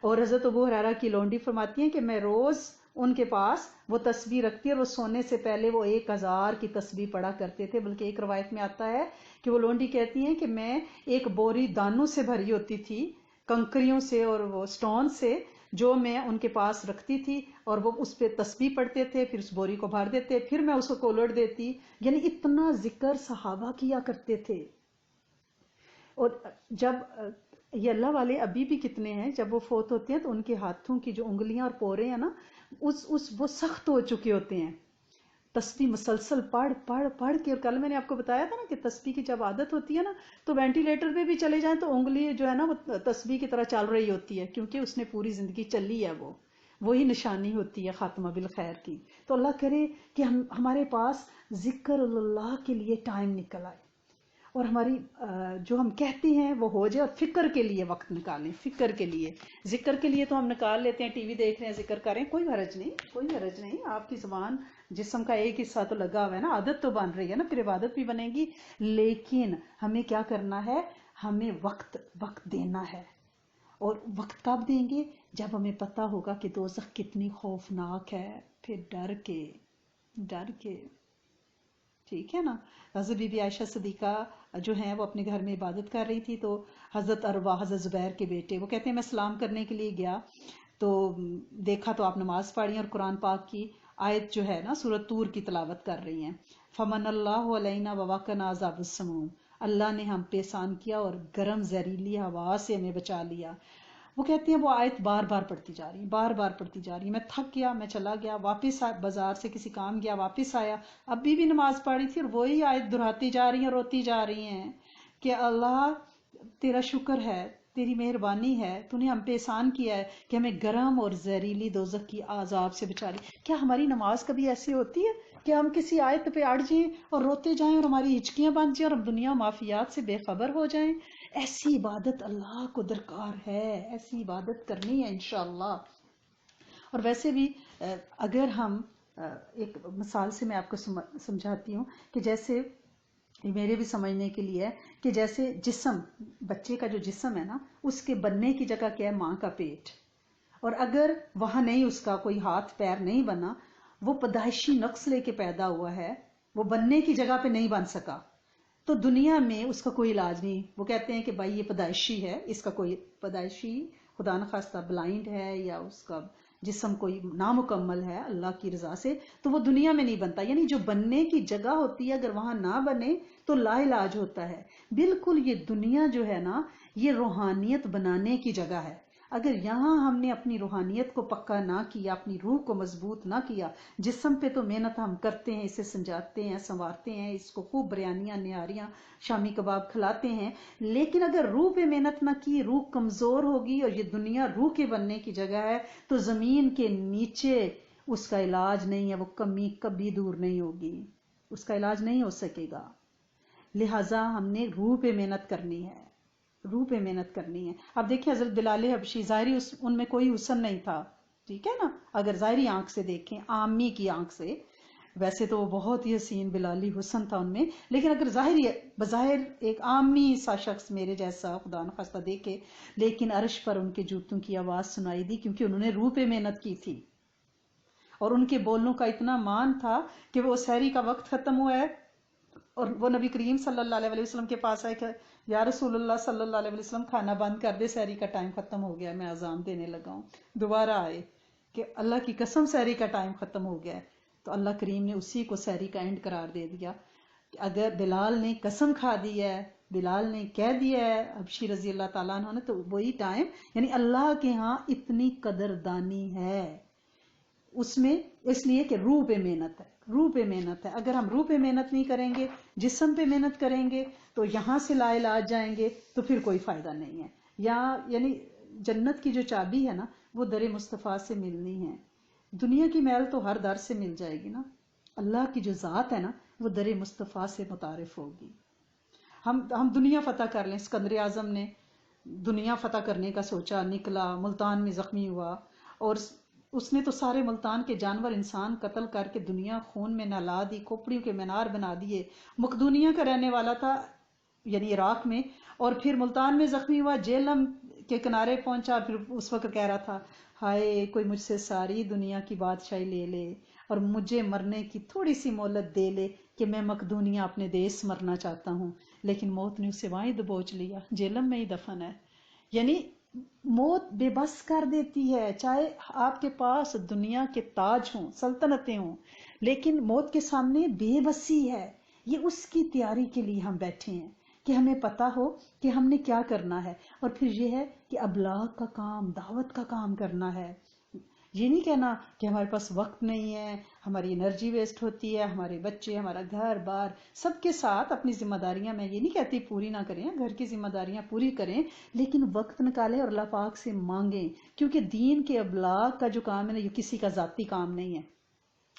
اور حضرت ابو ہریرہ کی لونڈی فرماتی ہیں کہ میں روز ان کے پاس وہ تسبیح رکھتی ہے، اور وہ سونے سے پہلے وہ 1000 کی تسبیح پڑھا کرتے تھے۔ بلکہ ایک روایت میں آتا ہے کہ وہ لونڈی کہتی ہیں کہ میں ایک بوری دانوں سے بھری ہوتی تھی، کنکریوں سے اور وہ سٹون سے، جو میں ان کے پاس رکھتی تھی، اور وہ اس پہ تسبیح پڑھتے تھے، پھر اس بوری کو بھر دیتے، پھر میں اس کو الٹ دیتی، یعنی اتنا ذکر صحابہ کیا کرتے تھے۔ اور جب یہ اللہ والے ابھی بھی کتنے ہیں، جب وہ فوت ہوتے ہیں تو ان کے ہاتھوں کی جو انگلیاں اور پورے ہیں نا، وہ سخت ہو چکے ہوتے ہیں، تسبیح مسلسل پڑھ پڑھ پڑھ کے۔ اور کل میں نے آپ کو بتایا تھا نا کہ تسبیح کی جب عادت ہوتی ہے نا، تو وینٹیلیٹر پہ بھی چلے جائیں تو انگلی جو ہے نا وہ تسبیح کی طرح چل رہی ہوتی ہے، کیونکہ اس نے پوری زندگی چلی ہے، وہی نشانی ہوتی ہے خاتمہ بالخیر کی۔ تو اللہ کرے کہ ہمارے پاس ذکر اللہ کے لیے ٹائم نکل آئے، اور ہماری جو ہم کہتے ہیں وہ ہو جائے، اور فکر کے لیے وقت نکالیں، فکر کے لیے، ذکر کے لیے تو ہم نکال لیتے ہیں، ٹی وی دیکھ رہے ہیں ذکر کریں، کوئی حرج نہیں، کوئی حرج نہیں، آپ کی زبان جسم کا ایک حصہ تو لگا ہوا ہے نا، عادت تو بن رہی ہے نا، پھر عبادت بھی بنے گی۔ لیکن ہمیں کیا کرنا ہے، ہمیں وقت دینا ہے، اور وقت کب دیں گے، جب ہمیں پتہ ہوگا کہ دوزخ کتنی خوفناک ہے، پھر ڈر کے، ٹھیک ہے نا۔ حضرت بی بی عائشہ صدیقہ جو ہیں وہ اپنے گھر میں عبادت کر رہی تھی، تو حضرت عروہ، حضرت زبیر کے بیٹے، وہ کہتے ہیں میں سلام کرنے کے لیے گیا تو دیکھا تو آپ نماز پڑھی اور قرآن پاک کی آیت جو ہے نا سورۃ طور کی تلاوت کر رہی ہیں، فمن اللہ علینا ووقنا عذاب السموم، اللہ نے ہم پہ احسان کیا اور گرم زہریلی ہوا سے ہمیں بچا لیا۔ وہ کہتے ہیں وہ آیت بار بار پڑھتی جا رہی، بار بار پڑھتی جا رہی، میں تھک گیا، میں چلا گیا، واپس بازار سے کسی کام گیا، واپس آیا، ابھی بھی نماز پڑھی تھی اور وہی آیت دہراتی جا رہی ہیں، روتی جا رہی ہیں کہ اللہ تیرا شکر ہے، تیری مہربانی ہے، تو نے ہم پہ احسان کیا ہے کہ ہمیں گرم اور زہریلی دوزخ کی عذاب سے بچا لی۔ کیا ہماری نماز کبھی ایسی ہوتی ہے کہ ہم کسی آیت پہ اڑ جائیں اور روتے جائیں اور ہماری ہچکیاں بن جائیں اور ہم دنیا معافیات سے بے خبر ہو جائیں؟ ایسی عبادت اللہ کو درکار ہے، ایسی عبادت کرنی ہے انشاءاللہ۔ اور ویسے بھی اگر ہم ایک مثال سے میں آپ کو سمجھاتی ہوں کہ جیسے میرے بھی سمجھنے کے لیے کہ جیسے جسم، بچے کا جو جسم ہے نا، اس کے بننے کی جگہ کیا ہے، ماں کا پیٹ، اور اگر وہاں نہیں، اس کا کوئی ہاتھ پیر نہیں بنا، وہ پیدائشی نقص لے کے پیدا ہوا ہے، وہ بننے کی جگہ پہ نہیں بن سکا، تو دنیا میں اس کا کوئی علاج نہیں۔ وہ کہتے ہیں کہ بھائی یہ پیدائشی ہے، اس کا کوئی پیدائشی خدا نخواستہ بلائنڈ ہے یا اس کا جسم کوئی نامکمل ہے اللہ کی رضا سے، تو وہ دنیا میں نہیں بنتا، یعنی جو بننے کی جگہ ہوتی ہے اگر وہاں نہ بنے تو لا علاج ہوتا ہے۔ بالکل یہ دنیا جو ہے نا، یہ روحانیت بنانے کی جگہ ہے، اگر یہاں ہم نے اپنی روحانیت کو پکا نہ کیا، اپنی روح کو مضبوط نہ کیا، جسم پہ تو محنت ہم کرتے ہیں، اسے سنجاتے ہیں، سنوارتے ہیں، اس کو خوب بریانیاں نہاریاں شامی کباب کھلاتے ہیں، لیکن اگر روح پہ محنت نہ کی، روح کمزور ہوگی، اور یہ دنیا روح کے بننے کی جگہ ہے، تو زمین کے نیچے اس کا علاج نہیں ہے، وہ کمی کبھی دور نہیں ہوگی، اس کا علاج نہیں ہو سکے گا۔ لہٰذا ہم نے روح پہ محنت کرنی ہے، روح پہ محنت کرنی ہے۔ اب دیکھیں حضرت بلال حبشی، ظاہری ان میں کوئی حسن نہیں تھا، ٹھیک ہے نا، اگر ظاہری آنکھ سے دیکھیں، عامی کی آنکھ سے، ویسے تو وہ بہت ہی حسین بلالی حسن تھا ان میں، لیکن اگر بظاہر ایک عامی سا شخص میرے جیسا خدا نخواستہ دیکھے، لیکن عرش پر ان کے جوتوں کی آواز سنائی دی، کیونکہ انہوں نے روح پہ محنت کی تھی اور ان کے بولنوں کا اتنا مان تھا کہ وہ سحری کا وقت ختم ہوا ہے اور وہ نبی کریم صلی اللہ علیہ وسلم کے پاس آئے کہ یا رسول اللہ صلی اللہ علیہ وسلم کھانا بند کر دے، سحری کا ٹائم ختم ہو گیا، میں اذان دینے لگا ہوں۔ دوبارہ آئے کہ اللہ کی قسم سحری کا ٹائم ختم ہو گیا ہے، تو اللہ کریم نے اسی کو سحری کا اینڈ قرار دے دیا کہ اگر بلال نے قسم کھا دی ہے، بلال نے کہہ دیا ہے حبشی رضی اللہ تعالیٰ عنہ نے، تو وہی ٹائم، یعنی اللہ کے ہاں اتنی قدردانی ہے اس میں، اس لیے کہ روح پہ محنت ہے، روح پہ محنت ہے۔ اگر ہم روح پہ محنت نہیں کریں گے، جسم پہ محنت کریں گے تو یہاں سے لا علاج جائیں گے تو پھر کوئی فائدہ نہیں ہے۔ یعنی جنت کی جو چابی ہے نا وہ در مصطفیٰ سے ملنی ہے۔ دنیا کی محل تو ہر در سے مل جائے گی نا، اللہ کی جو ذات ہے نا وہ در مصطفیٰ سے متعارف ہوگی۔ ہم دنیا فتح کر لیں، اسکندر اعظم نے دنیا فتح کرنے کا سوچا، نکلا ملتان میں زخمی ہوا اور اس نے تو سارے ملتان کے جانور انسان قتل کر کے دنیا خون میں نہلا دی، کھوپڑیوں کے مینار بنا دیے۔ مقدونیہ کا رہنے والا تھا، یعنی عراق میں، اور پھر ملتان میں زخمی ہوا، جہلم کے کنارے پہنچا، پھر اس وقت کہہ رہا تھا ہائے کوئی مجھ سے ساری دنیا کی بادشاہی لے لے اور مجھے مرنے کی تھوڑی سی مہلت دے لے کہ میں مقدونیہ اپنے دیس مرنا چاہتا ہوں، لیکن موت نے اسے وہیں دبوچ لیا، جہلم میں ہی دفن ہے۔ یعنی موت بے بس کر دیتی ہے، چاہے آپ کے پاس دنیا کے تاج ہوں، سلطنتیں ہوں، لیکن موت کے سامنے بے بسی ہے۔ یہ اس کی تیاری کے لیے ہم بیٹھے ہیں کہ ہمیں پتا ہو کہ ہم نے کیا کرنا ہے، اور پھر یہ ہے کہ ابلاغ کا کام، دعوت کا کام کرنا ہے۔ یہ نہیں کہنا کہ ہمارے پاس وقت نہیں ہے، ہماری انرجی ویسٹ ہوتی ہے، ہمارے بچے، ہمارا گھر بار، سب کے ساتھ اپنی ذمہ داریاں، میں یہ نہیں کہتی پوری نہ کریں، گھر کی ذمہ داریاں پوری کریں، لیکن وقت نکالیں اور اللہ پاک سے مانگیں، کیونکہ دین کے ابلاغ کا جو کام ہے نا یہ کسی کا ذاتی کام نہیں ہے۔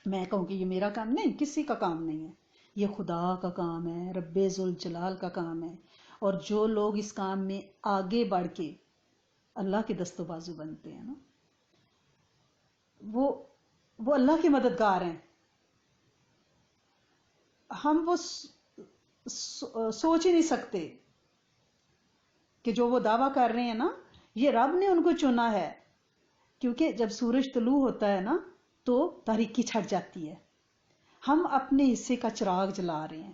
میں کہوں کہ یہ میرا کام نہیں، کسی کا کام نہیں ہے، یہ خدا کا کام ہے، رب ذوالجلال کا کام ہے، اور جو لوگ اس کام میں آگے بڑھ کے اللہ کے دست و بازو بنتے ہیں نا وہ اللہ کے مددگار ہیں۔ ہم وہ سوچ ہی نہیں سکتے کہ جو وہ دعویٰ کر رہے ہیں نا یہ رب نے ان کو چنا ہے، کیونکہ جب سورج طلوع ہوتا ہے نا تو تاریکی چھٹ جاتی ہے، ہم اپنے حصے کا چراغ جلا رہے ہیں،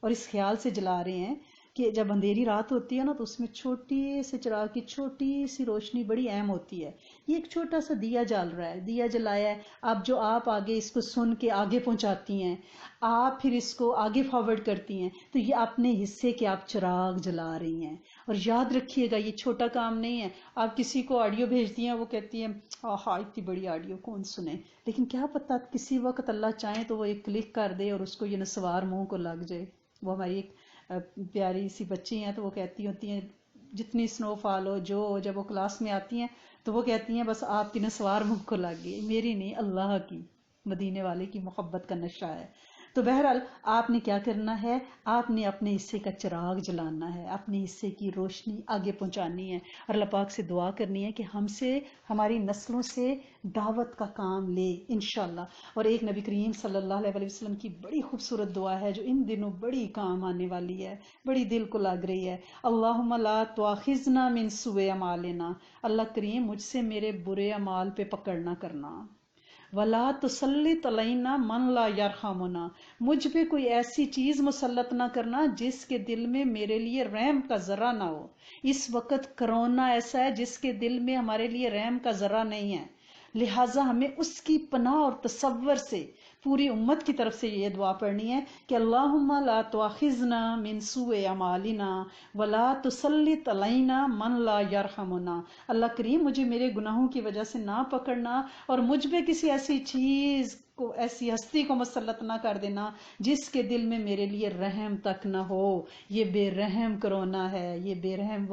اور اس خیال سے جلا رہے ہیں کہ جب اندھیری رات ہوتی ہے نا تو اس میں چھوٹی سے چراغ کی چھوٹی سی روشنی بڑی اہم ہوتی ہے۔ یہ ایک چھوٹا سا دیا جل رہا ہے، دیا جلایا ہے، اب جو آپ آگے اس کو سن کے آگے پہنچاتی ہیں، آپ پھر اس کو آگے فارورڈ کرتی ہیں، تو یہ اپنے حصے کے آپ چراغ جلا رہی ہیں۔ اور یاد رکھیے گا یہ چھوٹا کام نہیں ہے۔ آپ کسی کو آڈیو بھیجتی ہیں، وہ کہتی ہیں ہاں اتنی بڑی آڈیو کون سنے، لیکن کیا پتہ کسی وقت اللہ چاہیں تو وہ ایک کلک کر دے اور اس کو یہ نسوار منہ کو لگ جائے۔ وہ ہماری ایک پیاری سی بچی ہیں تو وہ کہتی ہوتی ہیں جتنی سنو فال ہو جو ہو، جب وہ کلاس میں آتی ہیں تو وہ کہتی ہیں بس آپ کی نسوار منہ کو لگ گئی، میری نہیں اللہ کی، مدینے والے کی محبت کا نشہ ہے۔ تو بہرحال آپ نے کیا کرنا ہے، آپ نے اپنے حصے کا چراغ جلانا ہے، اپنے حصے کی روشنی آگے پہنچانی ہے، اور اللہ پاک سے دعا کرنی ہے کہ ہم سے، ہماری نسلوں سے دعوت کا کام لے انشاءاللہ۔ اور ایک نبی کریم صلی اللہ علیہ وسلم کی بڑی خوبصورت دعا ہے جو ان دنوں بڑی کام آنے والی ہے، بڑی دل کو لگ رہی ہے، اللہم لا تواخذنا من سوء اعمالنا، اللہ کریم مجھ سے میرے برے اعمال پہ پکڑ نہ کرنا، وَلَا تُسَلِّطْ عَلَيْنَا مَنْ لَا يَرْحَمُنَا، مجھ پہ کوئی ایسی چیز مسلط نہ کرنا جس کے دل میں میرے لیے رحم کا ذرہ نہ ہو۔ اس وقت کرونا ایسا ہے جس کے دل میں ہمارے لیے رحم کا ذرہ نہیں ہے، لہٰذا ہمیں اس کی پناہ اور تصور سے پوری امت کی طرف سے یہ دعا پڑھنی ہے کہ اللہم لا تواخذنا من سوء اعمالنا ولا تسلط علینا من لا یرحمنا، اللہ کریم مجھے میرے گناہوں کی وجہ سے نہ پکڑنا اور مجھ پہ کسی ایسی چیز کو، ایسی ہستی کو مسلط نہ کر دینا جس کے دل میں میرے لیے رحم تک نہ ہو۔ یہ بے رحم کرونا ہے، یہ بے رحم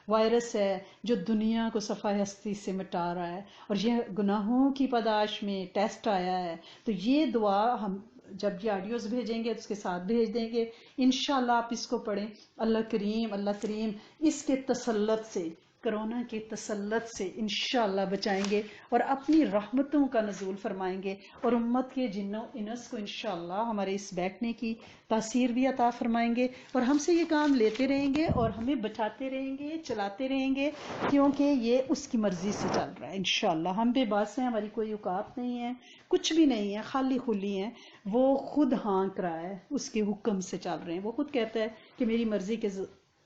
وائرس ہے جو دنیا کو صفحہ ہستی سے مٹا رہا ہے، اور یہ گناہوں کی پاداش میں ٹیسٹ آیا ہے۔ تو یہ دعا ہم جب یہ آڈیوز بھیجیں گے اس کے ساتھ بھیج دیں گے، انشاءاللہ آپ اس کو پڑھیں۔ اللہ کریم اس کے تسلط سے کرونا کے تسلط سے انشاءاللہ بچائیں گے اور اپنی رحمتوں کا نزول فرمائیں گے، اور امت کے جنوں انس کو انشاءاللہ ہمارے اس بیٹھنے کی تاثیر بھی عطا فرمائیں گے، اور ہم سے یہ کام لیتے رہیں گے اور ہمیں بچاتے رہیں گے، چلاتے رہیں گے، کیونکہ یہ اس کی مرضی سے چل رہا ہے انشاءاللہ۔ ہم بے بس ہیں، ہماری کوئی اوقات نہیں ہے، کچھ بھی نہیں ہے، خالی خلی ہیں۔ وہ خود ہانک رہا ہے، اس کے حکم سے چل رہے ہیں۔ وہ خود کہتا ہے کہ میری مرضی کے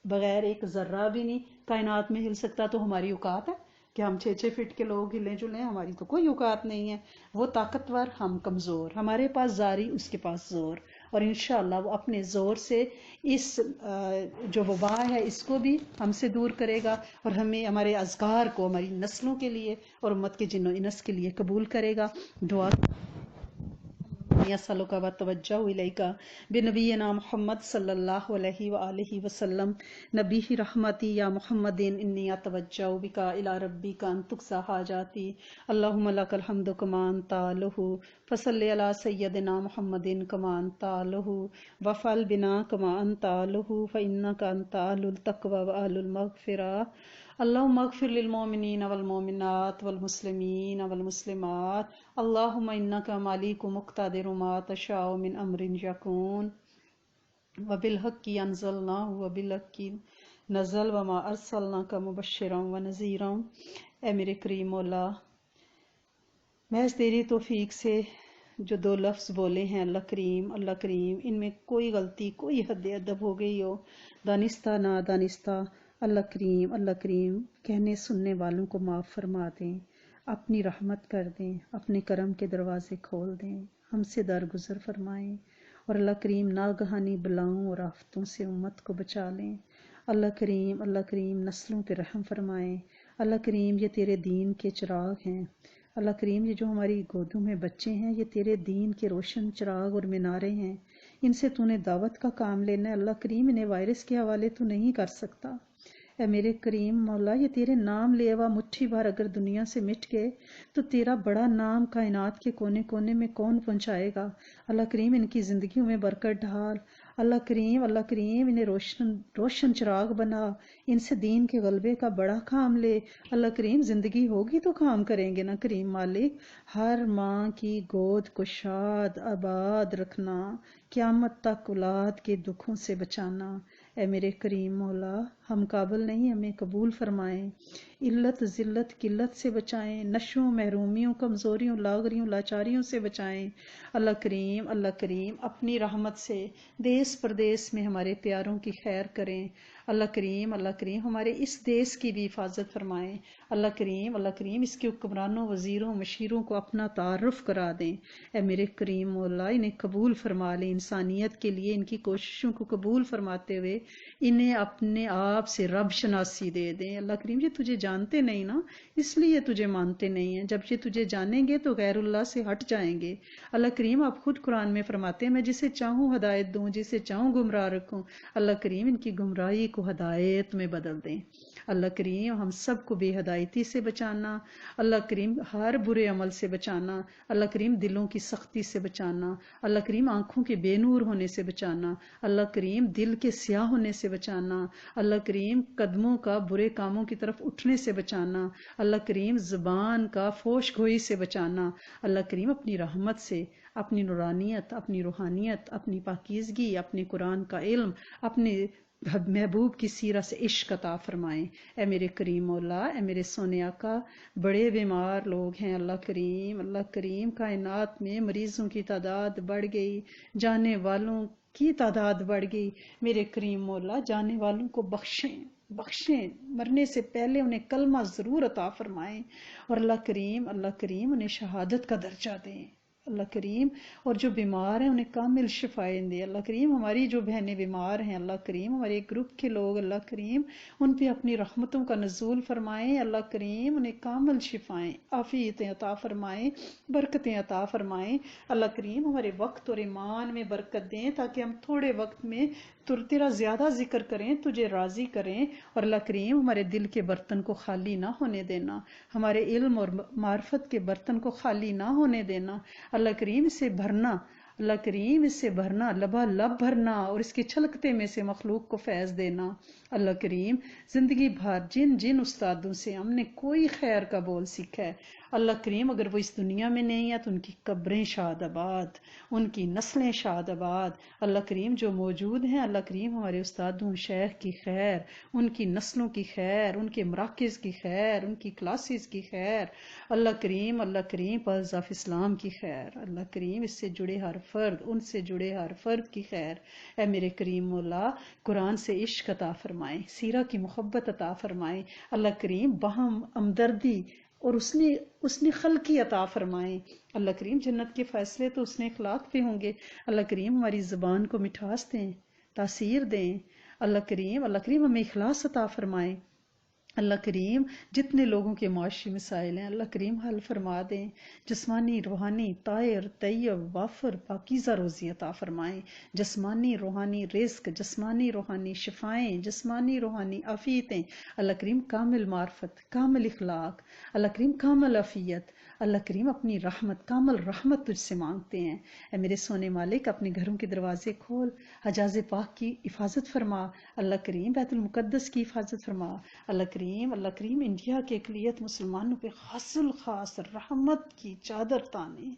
بغیر ایک ذرہ بھی نہیں کائنات میں ہل سکتا، تو ہماری اوقات ہے کہ ہم 6 فٹ کے لوگ ہلیں جلیں؟ ہماری تو کوئی اوقات نہیں ہے۔ وہ طاقتور، ہم کمزور، ہمارے پاس زاری، اس کے پاس زور، اور انشاءاللہ وہ اپنے زور سے اس جو وبا ہے اس کو بھی ہم سے دور کرے گا، اور ہمیں ہمارے اذکار کو ہماری نسلوں کے لیے اور امت کے جن و انس کے لیے قبول کرے گا۔ دعا یسألک و توجہ الیک بنبینا محمد صلی اللہ علیہ وآلہ وسلم نبی رحمتی یا محمد انی اتوجہ بک الی ربک ان تقضی حاجاتی اللہم لک الحمد کما انت لہ فصلی علی سیدنا محمد کما انت لہ وفعل بنا کما انت لہ فانک انت اہل التقوی و اہل المغفرہ اللہم اغفر للمؤمنین والمؤمنات والمسلمین والمسلمات اللہم انک مالک مقتدر ما تشاء من امر یکون وبالحق انزلناہ وبالحق نزل وما ارسلناک مبشرا ونذیرا۔ اے میرے کریم مولا، محض تیری توفیق سے جو 2 لفظ بولے ہیں اللہ کریم اللہ کریم، ان میں کوئی غلطی، کوئی حد ادب ہو گئی ہو، دانستہ نادانستہ، اللہ کریم کہنے سننے والوں کو معاف فرما دیں، اپنی رحمت کر دیں، اپنے کرم کے دروازے کھول دیں، ہم سے درگزر فرمائیں، اور اللہ کریم ناگہانی بلاؤں اور آفتوں سے امت کو بچا لیں۔ اللہ کریم نسلوں پہ رحم فرمائیں۔ اللہ کریم یہ تیرے دین کے چراغ ہیں، اللہ کریم یہ جو ہماری گودوں میں بچے ہیں یہ تیرے دین کے روشن چراغ اور مینارے ہیں، ان سے تو نے دعوت کا کام لینا ہے۔ اللہ کریم انہیں وائرس کے حوالے تو نہیں کر سکتا۔ اے میرے کریم مولا، یہ تیرے نام لے ہوا مٹھی بھر اگر دنیا سے مٹ گئے تو تیرا بڑا نام کائنات کے کونے کونے میں کون پہنچائے گا؟ اللہ کریم ان کی زندگیوں میں برکت ڈھال۔ اللہ کریم انہیں روشن چراغ بنا، ان سے دین کے غلبے کا بڑا کام لے۔ اللہ کریم زندگی ہوگی تو کام کریں گے نا کریم مالک، ہر ماں کی گود کو شاد آباد رکھنا، قیامت تک اولاد کے دکھوں سے بچانا۔ اے میرے کریم مولا، ہم قابل نہیں، ہمیں قبول فرمائیں، علت ذلت قلت سے بچائیں، نشوں محرومیوں کمزوریوں لاغریوں لاچاریوں سے بچائیں۔ اللہ کریم اپنی رحمت سے دیس پردیس میں ہمارے پیاروں کی خیر کریں۔ اللہ کریم ہمارے اس دیس کی بھی حفاظت فرمائیں۔ اللہ کریم اس کے حکمرانوں وزیروں مشیروں کو اپنا تعارف کرا دیں۔ اے میرے کریم مولا، انہیں قبول فرما لیں، انسانیت کے لیے ان کی کوششوں کو قبول فرماتے ہوئے انہیں اپنے آپ سے رب شناسی دے دیں۔ اللہ کریم یہ تجھے جانتے نہیں نا، اس لیے تجھے مانتے نہیں ہیں، جب یہ تجھے جانیں گے تو غیر اللہ سے ہٹ جائیں گے۔ اللہ کریم آپ خود قرآن میں فرماتے ہیں میں جسے چاہوں ہدایت دوں، جسے چاہوں گمراہ رکھوں۔ اللہ کریم ان کی گمراہی کو ہدایت میں بدل دیں۔ اللہ کریم ہم سب کو بے ہدایتی سے بچانا، اللہ کریم ہر برے عمل سے بچانا، اللہ کریم دلوں کی سختی سے بچانا، اللہ کریم آنکھوں کے بے نور ہونے سے بچانا، اللہ کریم دل کے سیاہ ہونے سے بچانا، اللہ کریم قدموں کا برے کاموں کی طرف اٹھنے سے بچانا، اللہ کریم زبان کا فوش گوئی سے بچانا۔ اللہ کریم اپنی رحمت سے اپنی نورانیت، اپنی روحانیت، اپنی پاکیزگی، اپنے قرآن کا علم، اپنے محبوب کی سیرت سے عشق عطا فرمائیں۔ اے میرے کریم مولا، اے میرے سونے آقا، بڑے بیمار لوگ ہیں اللہ کریم کائنات میں مریضوں کی تعداد بڑھ گئی، جانے والوں کی تعداد بڑھ گئی۔ میرے کریم مولا جانے والوں کو بخشیں، مرنے سے پہلے انہیں کلمہ ضرور عطا فرمائیں، اور اللہ کریم انہیں شہادت کا درجہ دیں۔ اللہ کریم اور جو بیمار ہیں انہیں کامل شفائیں دے۔ اللہ کریم ہماری جو بہنیں بیمار ہیں، اللہ کریم ہمارے ایک گروپ کے لوگ، اللہ کریم ان پہ اپنی رحمتوں کا نزول فرمائیں، اللہ کریم انہیں کامل شفائیں، عافیتیں عطا فرمائیں، برکتیں عطا فرمائیں۔ اللہ کریم ہمارے وقت اور ایمان میں برکت دیں تاکہ ہم تھوڑے وقت میں تیرا زیادہ ذکر کریں، تجھے راضی کریں، اور اللہ کریم ہمارے دل کے برتن کو خالی نہ ہونے دینا، ہمارے علم اور معرفت کے برتن کو خالی نہ ہونے دینا۔ اللہ کریم اس سے بھرنا، لبا لب بھرنا، اور اس کے چھلکتے میں سے مخلوق کو فیض دینا۔ اللہ کریم زندگی بھر جن جن استادوں سے ہم نے کوئی خیر کا بول سیکھا ہے، اللہ کریم اگر وہ اس دنیا میں نہیں ہے تو ان کی قبریں شاد آباد، ان کی نسلیں شاد آباد۔ اللہ کریم جو موجود ہیں، اللہ کریم ہمارے استادوں شیخ کی خیر، ان کی نسلوں کی خیر، ان کے مراکز کی خیر، ان کی کلاسز کی خیر، اللہ کریم پلز آف اسلام کی خیر، اللہ کریم اس سے جڑے ہر فرد، ان سے جڑے ہر فرد کی خیر۔ اے میرے کریم مولا، قرآن سے عشق عطا فرمائیں، سیرہ کی محبت عطا فرمائیں، اللہ کریم باہم ہمدردی اور اس نے خلقی عطا فرمائیں۔ اللہ کریم جنت کے فیصلے تو اس نے اخلاق پہ ہوں گے۔ اللہ کریم ہماری زبان کو مٹھاس دیں، تاثیر دیں۔ اللہ کریم ہمیں اخلاص عطا فرمائیں۔ اللہ کریم جتنے لوگوں کے معاشی مسائل ہیں اللہ کریم حل فرما دیں، جسمانی روحانی طاہر طیب وافر پاکیزہ روزی عطا فرمائیں، جسمانی روحانی رزق، جسمانی روحانی شفائیں، جسمانی روحانی عافیتیں، اللہ کریم کامل معرفت، کامل اخلاق، اللہ کریم کامل عافیت، اللہ کریم اپنی رحمت، کامل رحمت تجھ سے مانگتے ہیں۔ اے میرے سونے مالک اپنے گھروں کے دروازے کھول، حجاز پاک کی حفاظت فرما، اللہ کریم بیت المقدس کی حفاظت فرما، اللہ کریم انڈیا کے اقلیت مسلمانوں پہ خاص الخاص رحمت کی چادر تانے،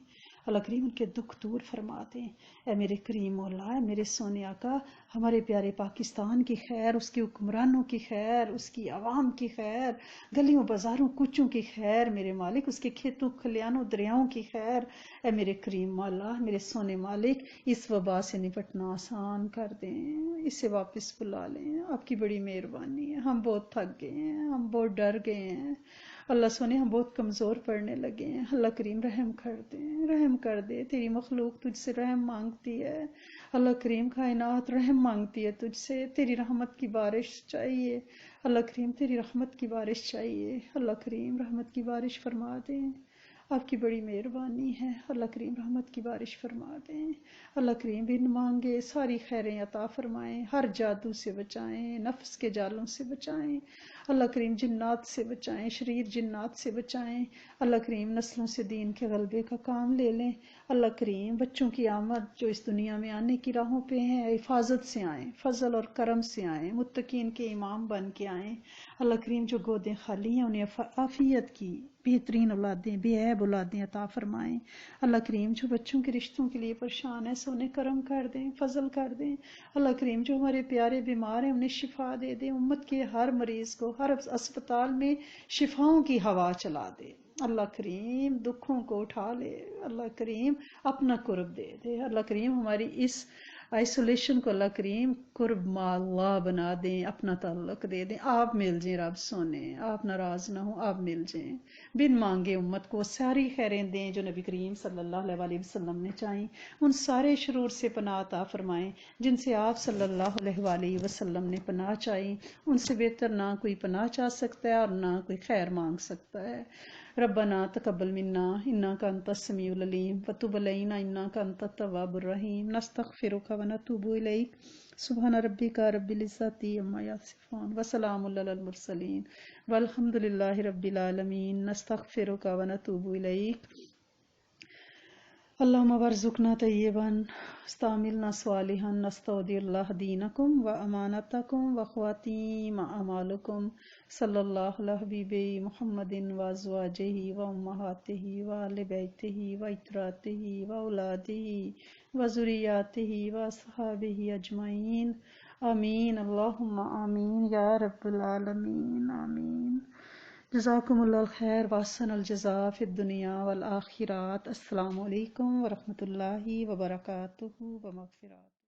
اللہ کریم ان کے دکھ دور فرما دیں۔ اے میرے کریم مولا، اے میرے سونے آقا، ہمارے پیارے پاکستان کی خیر، اس کے حکمرانوں کی خیر، اس کی عوام کی خیر، گلیوں بازاروں کوچوں کی خیر، میرے مالک اس کے کھیتوں کھلیانوں دریاؤں کی خیر۔ اے میرے کریم مولا، میرے سونے مالک اس وبا سے نپٹنا آسان کر دیں، اسے واپس بلا لیں، آپ کی بڑی مہربانی ہے۔ ہم بہت تھک گئے ہیں، ہم بہت ڈر گئے ہیں، اللہ سونے ہم بہت کمزور پڑنے لگے ہیں، اللہ کریم رحم کر دے، رحم کر دے، تیری مخلوق تجھ سے رحم مانگتی ہے، اللہ کریم کائنات رحم مانگتی ہے تجھ سے، تیری رحمت کی بارش چاہیے، اللہ کریم تیری رحمت کی بارش چاہیے، اللہ کریم رحمت کی بارش فرما دیں، آپ کی بڑی مہربانی ہے، اللہ کریم رحمت کی بارش فرما دیں، اللہ کریم بن مانگے ساری خیریں عطا فرمائیں، ہر جادو سے بچائیں، نفس کے جالوں سے بچائیں، اللہ کریم جنات سے بچائیں، شریر جنات سے بچائیں، اللہ کریم نسلوں سے دین کے غلبے کا کام لے لیں، اللہ کریم بچوں کی آمد جو اس دنیا میں آنے کی راہوں پہ ہیں حفاظت سے آئیں، فضل اور کرم سے آئیں، متقین کے امام بن کے آئیں، اللہ کریم جو گودیں خالی ہیں انہیں عافیت کی بہترین اولادیں، بے عیب اولادیں عطا فرمائیں، اللہ کریم جو بچوں کے رشتوں کے لیے پریشان ہیں سو انہیں کرم کر دیں، فضل کر دیں، اللہ کریم جو ہمارے پیارے بیمار ہیں انہیں شفا دے دیں، امت کے ہر مریض کو ہر اسپتال میں شفاؤں کی ہوا چلا دے، اللہ کریم دکھوں کو اٹھا لے، اللہ کریم اپنا قرب دے دے، اللہ کریم ہماری اس آئسولیشن کو اللہ کریم قرب ما اللہ بنا دیں، اپنا تعلق دے دیں، آپ مل جائیں رب سونے، آپ ناراض نہ ہوں، آپ مل جائیں، بن مانگے امت کو ساری خیریں دیں جو نبی کریم صلی اللہ علیہ وسلم نے چاہیں، ان سارے شرور سے پناہ عطا فرمائیں جن سے آپ صلی اللہ علیہ وسلم نے پناہ چاہی، ان سے بہتر نہ کوئی پناہ چاہ سکتا ہے اور نہ کوئی خیر مانگ سکتا ہے۔ ربنا تقبل منا انك انت السميع العليم وتب علينا انك انت التواب الرحيم نستغفرك ونتوب اليك سبحان ربك رب العزة عما يصفون وسلام على المرسلين والحمد لله رب العالمين نستغفرك ونتوب اليك اللهم وارزقنا طيبا استعملنا صالحا نستودع الله دينكم وأمانتكم وخواتيم أعمالكم صلى الله على حبيبه محمد وأزواجه وأمهاته وآل بيته وإتراته وأولاده وذرياته وأصحابه أجمعين آمين اللهم آمين يا رب العالمين آمين جزاکم اللہ الخیر واحسن الجزاء فی الدنیا والآخرات۔ السلام علیکم ورحمۃ اللہ وبرکاتہ ومغفرات۔